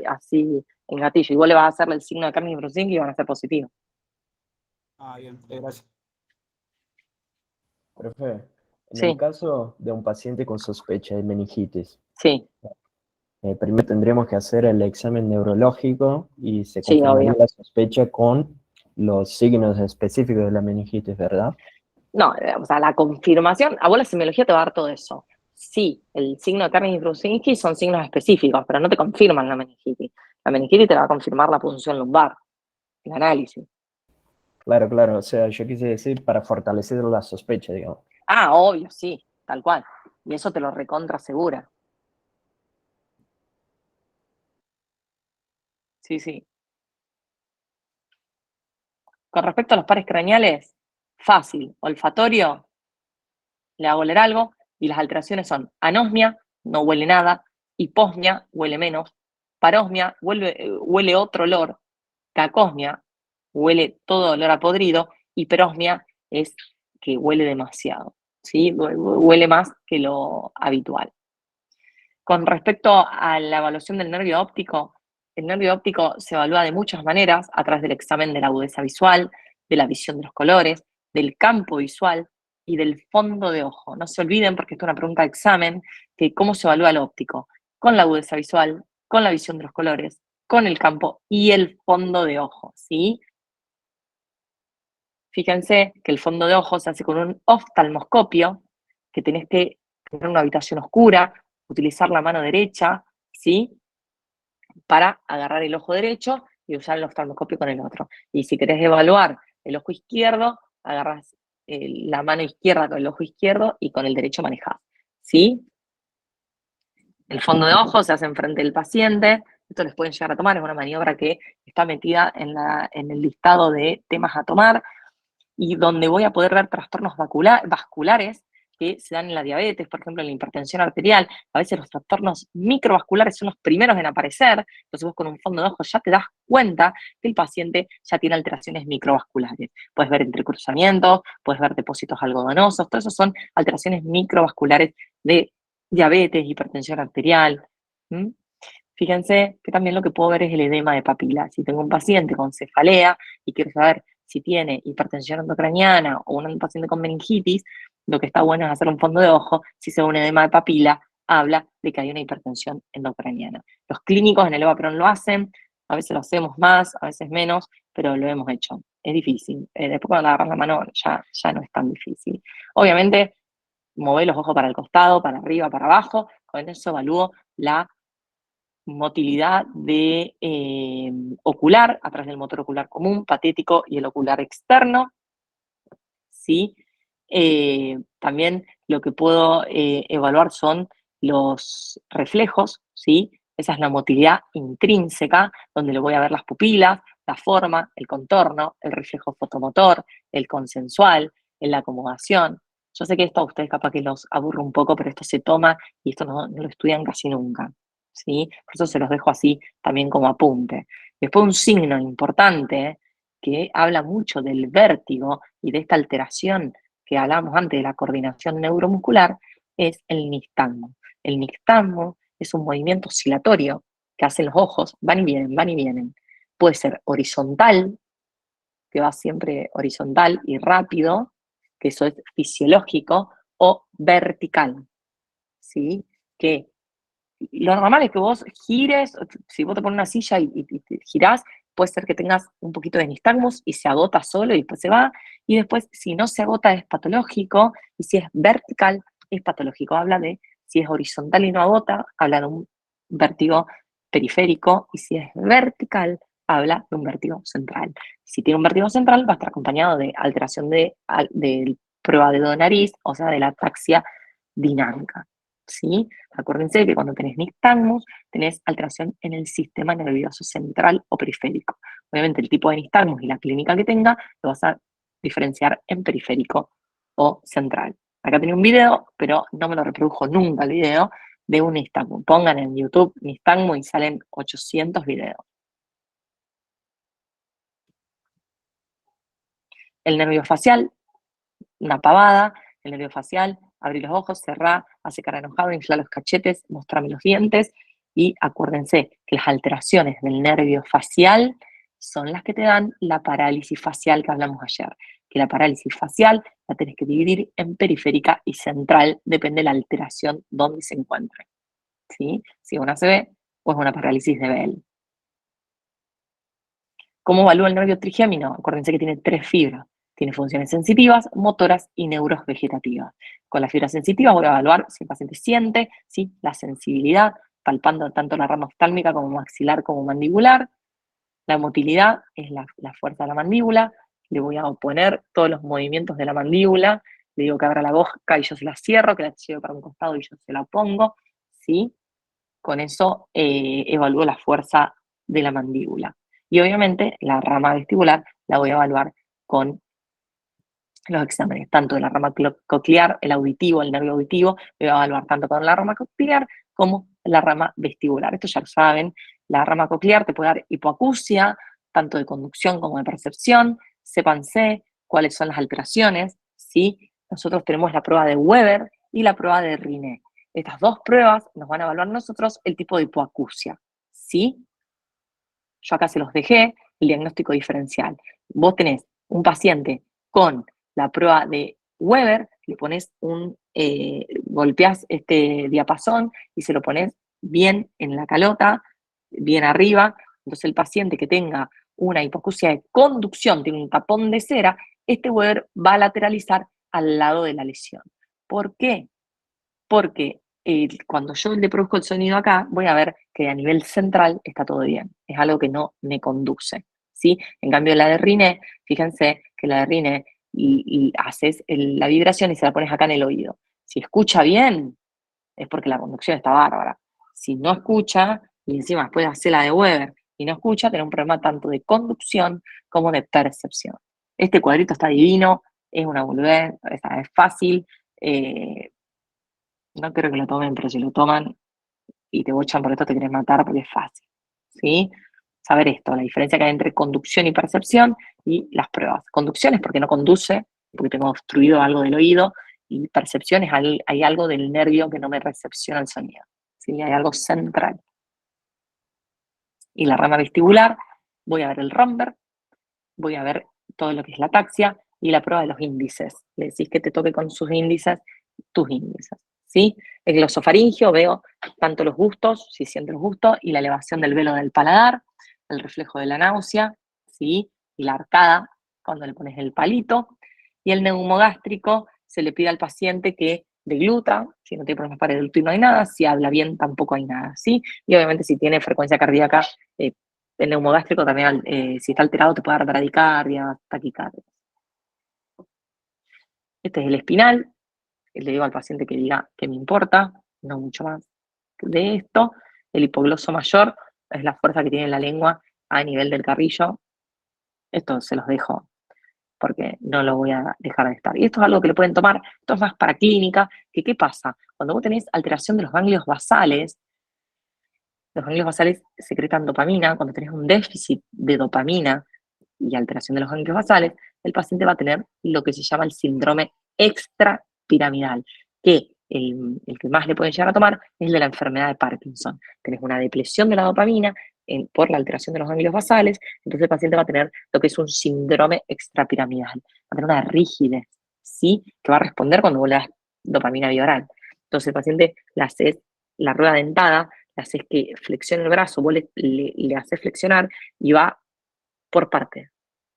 así en gatillo y vos le vas a hacerle el signo de Kernig y Brusinski y van a ser positivos. Ah, bien, gracias. Profe, en el Sí, caso de un paciente con sospecha de meningitis, sí, primero tendremos que hacer el examen neurológico y se sí, confirmaría obvio. la sospecha con los signos específicos de la meningitis, ¿verdad? No, o sea, la confirmación, a vos la semiología te va a dar todo eso. Sí, el signo de Kernig-Brusinski son signos específicos, pero no te confirman la meningitis. La meningitis te va a confirmar la punción lumbar, el análisis. Claro, claro, o sea, yo quise decir para fortalecer la sospecha, digamos. Ah, obvio, sí, tal cual. Y eso te lo recontra asegura. Sí, sí. Con respecto a los pares craneales, fácil, olfatorio, le hago oler algo, y las alteraciones son anosmia, no huele nada, hiposmia, huele menos, parosmia, huele otro olor, cacosmia, huele todo olor a podrido, hiperosmia es que huele demasiado, ¿sí? Huele más que lo habitual. Con respecto a la evaluación del nervio óptico, el nervio óptico se evalúa de muchas maneras, a través del examen de la agudeza visual, de la visión de los colores, del campo visual y del fondo de ojo. No se olviden, porque esto es una pregunta de examen, que cómo se evalúa el óptico, con la agudeza visual, con la visión de los colores, con el campo y el fondo de ojo, ¿sí? Fíjense que el fondo de ojo se hace con un oftalmoscopio, que tenés que tener una habitación oscura, utilizar la mano derecha, ¿sí? Para agarrar el ojo derecho y usar el oftalmoscopio con el otro. Y si querés evaluar el ojo izquierdo, agarras la mano izquierda con el ojo izquierdo y con el derecho manejás, ¿sí? El fondo de ojo se hace enfrente del paciente. Esto les pueden llegar a tomar, es una maniobra que está metida en el listado de temas a tomar, y donde voy a poder ver trastornos vasculares que se dan en la diabetes, por ejemplo, en la hipertensión arterial. A veces los trastornos microvasculares son los primeros en aparecer, entonces vos con un fondo de ojo ya te das cuenta que el paciente ya tiene alteraciones microvasculares. Puedes ver entrecruzamientos, puedes ver depósitos algodonosos, todo eso son alteraciones microvasculares de diabetes, hipertensión arterial. ¿Mm? Fíjense que también lo que puedo ver es el edema de papila. Si tengo un paciente con cefalea y quiero saber si tiene hipertensión endocraniana o un paciente con meningitis, lo que está bueno es hacer un fondo de ojo. Si se ve un edema de papila, habla de que hay una hipertensión endocraniana. Los clínicos en el EVAPRON lo hacen, a veces lo hacemos más, a veces menos, pero lo hemos hecho. Es difícil. Después cuando agarras la mano ya no es tan difícil. Obviamente, mover los ojos para el costado, para arriba, para abajo. Con eso evalúo la motilidad ocular a través del motor ocular común, patético y el ocular externo, ¿sí? También lo que puedo evaluar son los reflejos, ¿sí? Esa es la motilidad intrínseca, donde le voy a ver las pupilas, la forma, el contorno, el reflejo fotomotor, el consensual, la acomodación. Yo sé que esto a ustedes capaz que los aburre un poco, pero esto se toma y esto no lo estudian casi nunca, ¿sí? Por eso se los dejo así también como apunte. Después un signo importante que habla mucho del vértigo y de esta alteración que hablábamos antes de la coordinación neuromuscular es el nistagmo. El nistagmo es un movimiento oscilatorio que hacen los ojos, van y vienen, van y vienen. Puede ser horizontal, que va siempre horizontal y rápido, que eso es fisiológico, o vertical, ¿sí? Que lo normal es que vos gires, si vos te pones una silla y te girás, puede ser que tengas un poquito de nistagmus y se agota solo y después se va, y después si no se agota es patológico, y si es vertical es patológico. Habla de, si es horizontal y no agota, habla de un vértigo periférico, y si es vertical, habla de un vértigo central. Si tiene un vértigo central, va a estar acompañado de alteración del prueba de dedo nariz, o sea, de la ataxia dinámica, ¿sí? Acuérdense que cuando tenés nistagmus, tenés alteración en el sistema nervioso central o periférico. Obviamente el tipo de nistagmus y la clínica que tenga lo vas a diferenciar en periférico o central. Acá tenía un video, pero no me lo reprodujo nunca el video de un nistagmus. Pongan en YouTube nistagmus y salen 800 videos. El nervio facial, una pavada. El nervio facial, abrir los ojos, cerrar, hace cara enojado, inflar los cachetes, mostrarme los dientes. Y acuérdense que las alteraciones del nervio facial son las que te dan la parálisis facial que hablamos ayer. Que la parálisis facial la tenés que dividir en periférica y central, depende de la alteración donde se encuentre. ¿Sí? Si es una ACV o es una parálisis de Bell. ¿Cómo evalúa el nervio trigémino? Acuérdense que tiene 3 fibras. Tiene funciones sensitivas, motoras y neurovegetativas. Con las fibras sensitivas voy a evaluar si el paciente siente, ¿sí? La sensibilidad, palpando tanto la rama oftálmica como maxilar como mandibular. La motilidad es la fuerza de la mandíbula. Le voy a oponer todos los movimientos de la mandíbula. Le digo que abra la boca y yo se la cierro, que la lleve para un costado y yo se la pongo. ¿Sí? Con eso evalúo la fuerza de la mandíbula. Y obviamente la rama vestibular la voy a evaluar con los exámenes, tanto de la rama coclear, el auditivo, el nervio auditivo, lo voy a evaluar tanto con la rama coclear como la rama vestibular. Esto ya lo saben, la rama coclear te puede dar hipoacusia, tanto de conducción como de percepción. Sépanse cuáles son las alteraciones, ¿sí? Nosotros tenemos la prueba de Weber y la prueba de Riné. Estas 2 pruebas nos van a evaluar nosotros el tipo de hipoacusia, ¿sí? Yo acá se los dejé, el diagnóstico diferencial. Vos tenés un paciente con la prueba de Weber, le pones golpeás este diapasón y se lo pones bien en la calota, bien arriba. Entonces el paciente que tenga una hipoacusia de conducción, tiene un tapón de cera, este Weber va a lateralizar al lado de la lesión. ¿Por qué? Porque cuando yo le produzco el sonido acá, voy a ver que a nivel central está todo bien. Es algo que no me conduce, ¿sí? En cambio, la de Riné, fíjense que la de Riné y haces la vibración y se la pones acá en el oído. Si escucha bien, es porque la conducción está bárbara. Si no escucha, y encima después hace la de Weber y no escucha, tiene un problema tanto de conducción como de percepción. Este cuadrito está divino, es una boludez, es fácil. No quiero que lo tomen, pero si lo toman y te bochan por esto, te quieren matar porque es fácil, ¿sí? Saber esto, la diferencia que hay entre conducción y percepción y las pruebas. Conducción es porque no conduce, porque tengo obstruido algo del oído, y percepción es hay algo del nervio que no me recepciona el sonido, ¿sí? Hay algo central. Y la rama vestibular, voy a ver el Romberg, voy a ver todo lo que es la ataxia y la prueba de los índices. Le decís que te toque con sus índices, tus índices, ¿sí? El glosofaringio, veo tanto los gustos, si siento los gustos, y la elevación del velo del paladar, el reflejo de la náusea, ¿sí? Y la arcada, cuando le pones el palito. Y el neumogástrico, se le pide al paciente que degluta, si no tiene problemas para deglutir no hay nada, si habla bien tampoco hay nada, ¿sí? Y obviamente si tiene frecuencia cardíaca, el neumogástrico también, si está alterado, te puede dar bradicardia, taquicardia. Este es el espinal. Le digo al paciente que diga que me importa, no mucho más de esto. El hipogloso mayor es la fuerza que tiene la lengua a nivel del carrillo. Esto se los dejo porque no lo voy a dejar de estar. Y esto es algo que le pueden tomar, esto es más para clínica, que ¿qué pasa? Cuando vos tenés alteración de los ganglios basales, los ganglios basales secretan dopamina. Cuando tenés un déficit de dopamina y alteración de los ganglios basales, el paciente va a tener lo que se llama el síndrome extrapiramidal, que el que más le pueden llegar a tomar es el de la enfermedad de Parkinson. Tenés una depresión de la dopamina por la alteración de los ganglios basales, entonces el paciente va a tener lo que es un síndrome extrapiramidal, va a tener una rigidez, ¿sí? Que va a responder cuando vos le das dopamina bioral. Entonces el paciente le haces la rueda dentada, le haces que flexione el brazo, vos le haces flexionar y va por parte,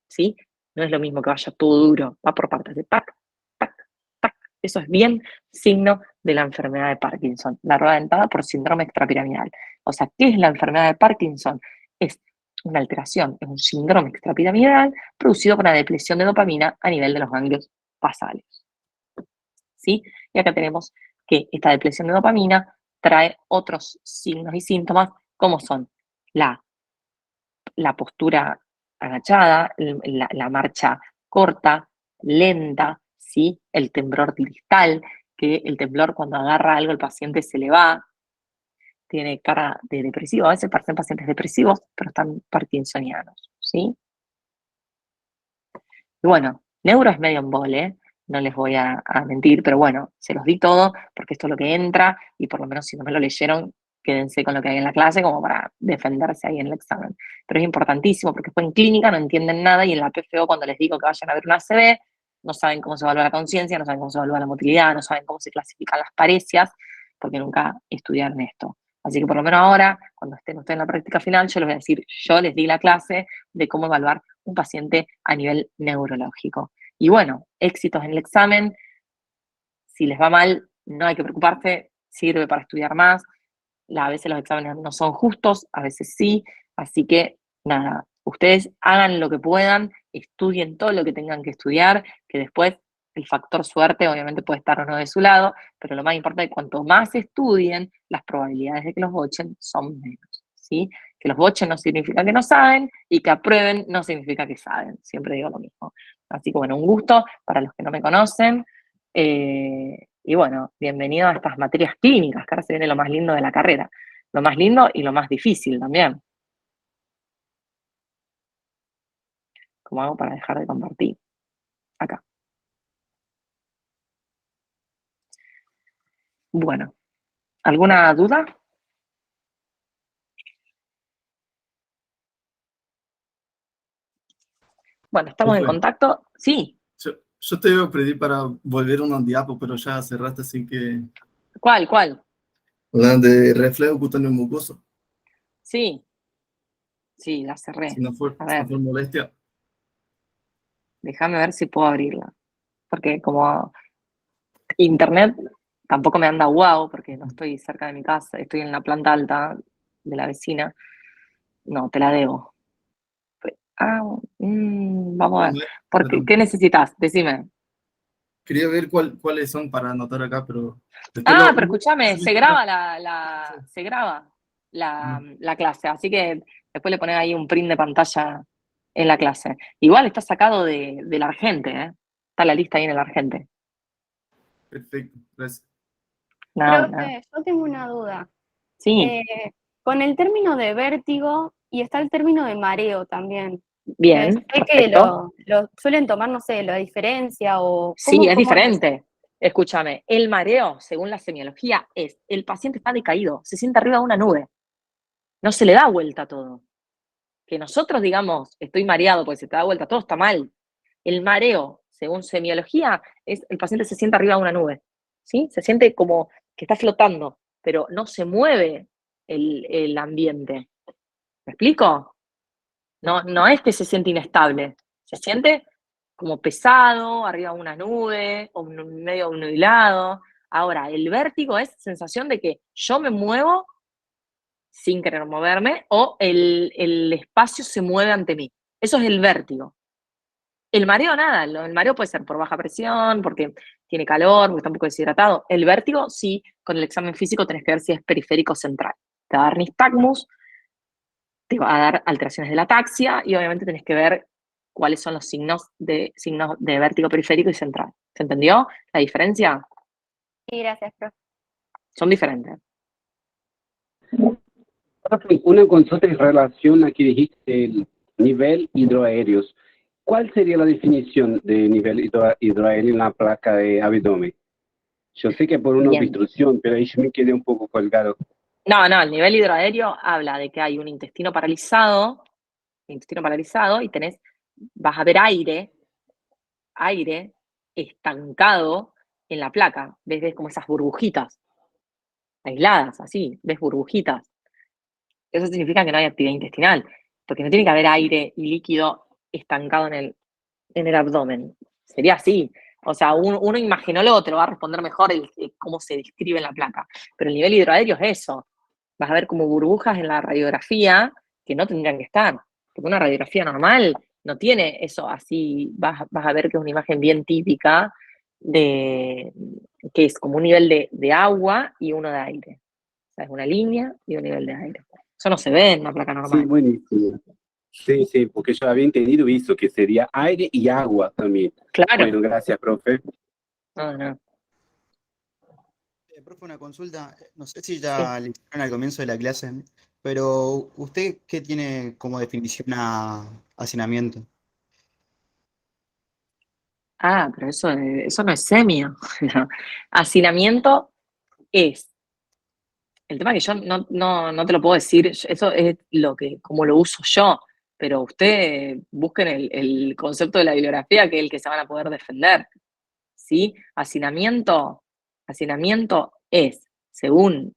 ¿sí? No es lo mismo que vaya todo duro, va por partes, de tac, tac, tac. Eso es bien signo de la enfermedad de Parkinson, la rueda dentada por síndrome extrapiramidal. O sea, ¿qué es la enfermedad de Parkinson? Es una alteración, es un síndrome extrapiramidal producido por una depresión de dopamina a nivel de los ganglios basales, ¿sí? Y acá tenemos que esta depresión de dopamina trae otros signos y síntomas, como son la postura agachada, la marcha corta, lenta, ¿sí? El temblor distal, que el temblor cuando agarra algo el paciente se le va, tiene cara de depresivo, a veces parecen pacientes depresivos, pero están parkinsonianos, ¿sí? Y bueno, neuro es medio embole, no les voy a mentir, pero bueno, se los di todo, porque esto es lo que entra, y por lo menos si no me lo leyeron, quédense con lo que hay en la clase como para defenderse ahí en el examen. Pero es importantísimo porque después en clínica no entienden nada y en la PFO cuando les digo que vayan a ver una ACV, no saben cómo se evalúa la conciencia, no saben cómo se evalúa la motilidad, no saben cómo se clasifican las parecias, porque nunca estudiaron esto. Así que por lo menos ahora, cuando estén ustedes en la práctica final, yo les voy a decir, yo les di la clase de cómo evaluar un paciente a nivel neurológico. Y bueno, éxitos en el examen, si les va mal, no hay que preocuparse, sirve para estudiar más. A veces los exámenes no son justos, a veces sí, así que nada, ustedes hagan lo que puedan, estudien todo lo que tengan que estudiar, que después el factor suerte obviamente puede estar o no de su lado, pero lo más importante es que cuanto más estudien, las probabilidades de que los bochen son menos, ¿sí? Que los bochen no significa que no saben y que aprueben no significa que saben, siempre digo lo mismo. Así que bueno, un gusto para los que no me conocen. Y bueno, bienvenido a estas materias clínicas, que ahora se viene lo más lindo de la carrera. Lo más lindo y lo más difícil también. ¿Cómo hago para dejar de compartir? Acá. Bueno, ¿alguna duda? Bueno, estamos en Profe, contacto. Sí. yo te iba a pedir para volver una diapo, pero ya cerraste, así que... ¿Cuál? La de reflejo cutáneo mucoso, Sí, la cerré. si no fue A ver, molestia. déjame ver si puedo abrirla. Porque como internet tampoco me anda guau, porque no estoy cerca de mi casa, estoy en la planta alta de la vecina. No, te la debo. Vamos a ver. Bueno, Porque, ¿qué necesitas? Decime. quería ver cuáles son para anotar acá, pero... después Pero escúchame, se graba la clase, así que después le pones ahí un print de pantalla en la clase. Igual está sacado del Argente, ¿eh? Está la lista ahí en el Argente. Perfecto, gracias. Nada. Profe, yo tengo una duda. Sí, Con el término de vértigo y está el término de mareo también. bien, Sé que perfecto. lo suelen tomar, no sé, la diferencia o Sí, es cómo diferente. Escúchame, el mareo, según la semiología, es el paciente está decaído, se siente arriba de una nube, no se le da vuelta a todo. Que nosotros digamos, estoy mareado porque se te da vuelta, todo está mal. El mareo, según semiología, es el paciente se siente arriba de una nube, ¿sí? Se siente como que está flotando, pero no se mueve el ambiente. ¿Me explico? No es que se siente inestable, se siente como pesado, arriba de una nube, o medio nublado. Ahora, el vértigo es sensación de que yo me muevo sin querer moverme o el espacio se mueve ante mí. Eso es el vértigo. El mareo nada, el mareo puede ser por baja presión, porque tiene calor, porque está un poco deshidratado. El vértigo sí, con el examen físico tenés que ver si es periférico central. Te va a dar nistagmus, te va a dar alteraciones de la ataxia y obviamente tenés que ver cuáles son los signos de vértigo periférico y central. ¿Se entendió la diferencia? Sí, gracias, profe. Son diferentes. Profe, una consulta en relación a que dijiste el nivel hidroaéreos. ¿Cuál sería la definición de nivel hidroaéreo en la placa de abdomen? Yo sé que por una Bien. obstrucción, pero ahí yo me quedé un poco colgado. No, el nivel hidroaéreo habla de que hay un intestino paralizado y vas a ver aire estancado en la placa. ¿Ves como esas burbujitas aisladas, así, ves burbujitas? Eso significa que no hay actividad intestinal, porque no tiene que haber aire y líquido estancado en el abdomen. Sería así. O sea, uno imaginólogo te lo va a responder mejor cómo se describe en la placa. Pero el nivel hidroaéreo es eso. Vas a ver como burbujas en la radiografía que no tendrían que estar. Porque una radiografía normal no tiene eso así. Vas a ver que es una imagen bien típica que es como un nivel de agua y uno de aire. O sea, es una línea y un nivel de aire. Eso no se ve en una placa Sí, normal. buenísimo. Sí, porque yo había entendido eso, que sería aire y agua también. Claro. Bueno, gracias, profe. No. Profe, una consulta. No sé si ya le hicieron al comienzo de la clase, pero ¿usted qué tiene como definición a hacinamiento? Pero eso no es semio. No. Hacinamiento es El tema es que yo no te lo puedo decir, eso es como lo uso yo, pero usted busquen el concepto de la bibliografía, que es el que se van a poder defender, ¿sí? Hacinamiento es, según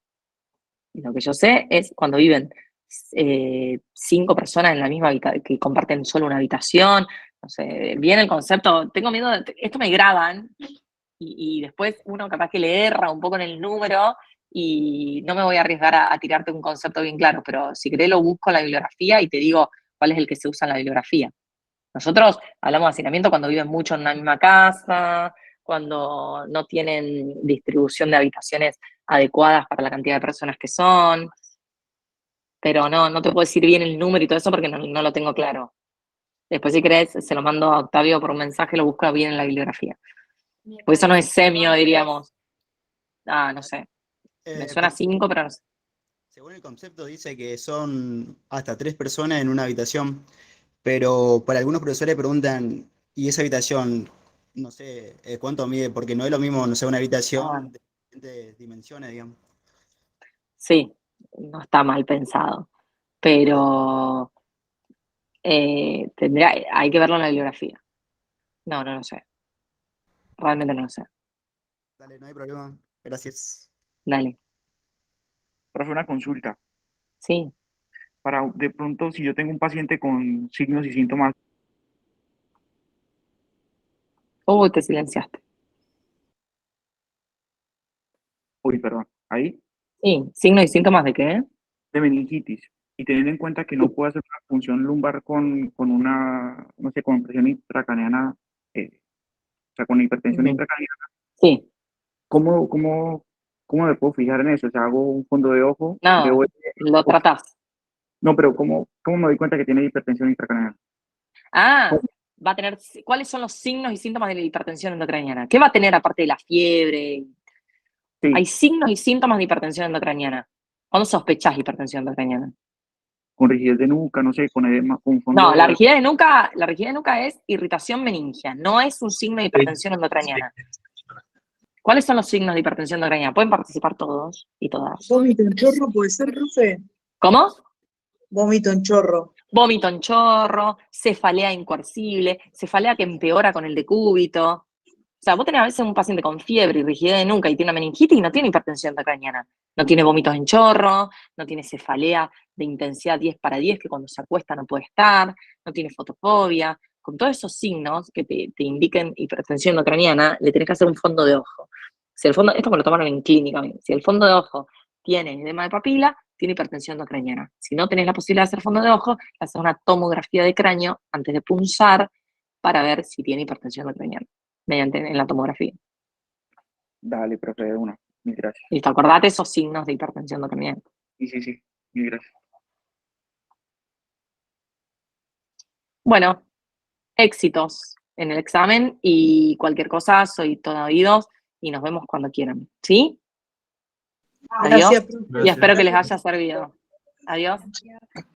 lo que yo sé, es cuando viven 5 personas en la misma habitación, que comparten solo una habitación, no sé, viene el concepto, tengo miedo, esto me graban, y después uno capaz que le erra un poco en el número, y no me voy a arriesgar a tirarte un concepto bien claro, pero si querés lo busco en la bibliografía y te digo cuál es el que se usa en la bibliografía. Nosotros hablamos de hacinamiento cuando viven mucho en una misma casa, cuando no tienen distribución de habitaciones adecuadas para la cantidad de personas que son, pero no te puedo decir bien el número y todo eso porque no lo tengo claro. Después, si querés, se lo mando a Octavio por un mensaje, lo busca bien en la bibliografía. Porque eso no es semio, diríamos. No sé. Me suena 5, pero no sé. Según el concepto dice que son hasta 3 personas en una habitación, pero para algunos profesores preguntan, ¿y esa habitación, no sé, cuánto mide? Porque no es lo mismo, no sé, una habitación de diferentes dimensiones, digamos. Sí, no está mal pensado, pero hay que verlo en la bibliografía. No lo sé. Realmente no lo sé. Dale, no hay problema. Gracias. Dale. Para hacer una consulta, Sí. para de pronto si yo tengo un paciente con signos y síntomas, Te silenciaste. uy, perdón, ahí, Sí, signos y síntomas de qué? de meningitis, y teniendo en cuenta que no puedo hacer una punción lumbar con una, no sé, con presión intracraneana, o sea, con hipertensión intracraneana, Sí. ¿cómo me puedo fijar en eso? O sea, hago un fondo de ojo, No, veo lo tratás. no, pero ¿cómo me doy cuenta que tiene hipertensión intracraneana? Va a tener, ¿cuáles son los signos y síntomas de la hipertensión endocraniana? ¿Qué va a tener aparte de la fiebre? Sí. Hay signos y síntomas de hipertensión endocraniana. ¿Cuándo sospechás hipertensión endocraniana? Con rigidez de nuca, no sé, con edema, con fondo No, de la ojo. rigidez de nuca es irritación meningia, no es un signo de hipertensión endocraniana. ¿Cuáles son los signos de hipertensión endocraniana? Pueden participar todos y todas. Vómito en chorro, ¿puede ser, profe? ¿Cómo? Vómito en chorro. Vómito en chorro, cefalea incoercible, cefalea que empeora con el decúbito. O sea, vos tenés a veces un paciente con fiebre y rigidez de nuca y tiene una meningitis y no tiene hipertensión endocraniana. No tiene vómitos en chorro, no tiene cefalea de intensidad 10/10, que cuando se acuesta no puede estar, no tiene fotofobia. Con todos esos signos que te indiquen hipertensión endocraniana, le tenés que hacer un fondo de ojo. Si el fondo, esto me lo tomaron en clínica, si el fondo de ojo tiene edema de papila, tiene hipertensión endocraniana. Si no tenés la posibilidad de hacer fondo de ojo, haces una tomografía de cráneo antes de punzar para ver si tiene hipertensión endocraniana, en la tomografía. Dale, profe, de una. Mil gracias. Listo, acordate esos signos de hipertensión endocraniana. Sí. Mil gracias. Bueno, éxitos en el examen y cualquier cosa, soy todo oídos y nos vemos cuando quieran. ¿Sí? Adiós. Gracias, profe. Y espero que les haya servido. Adiós.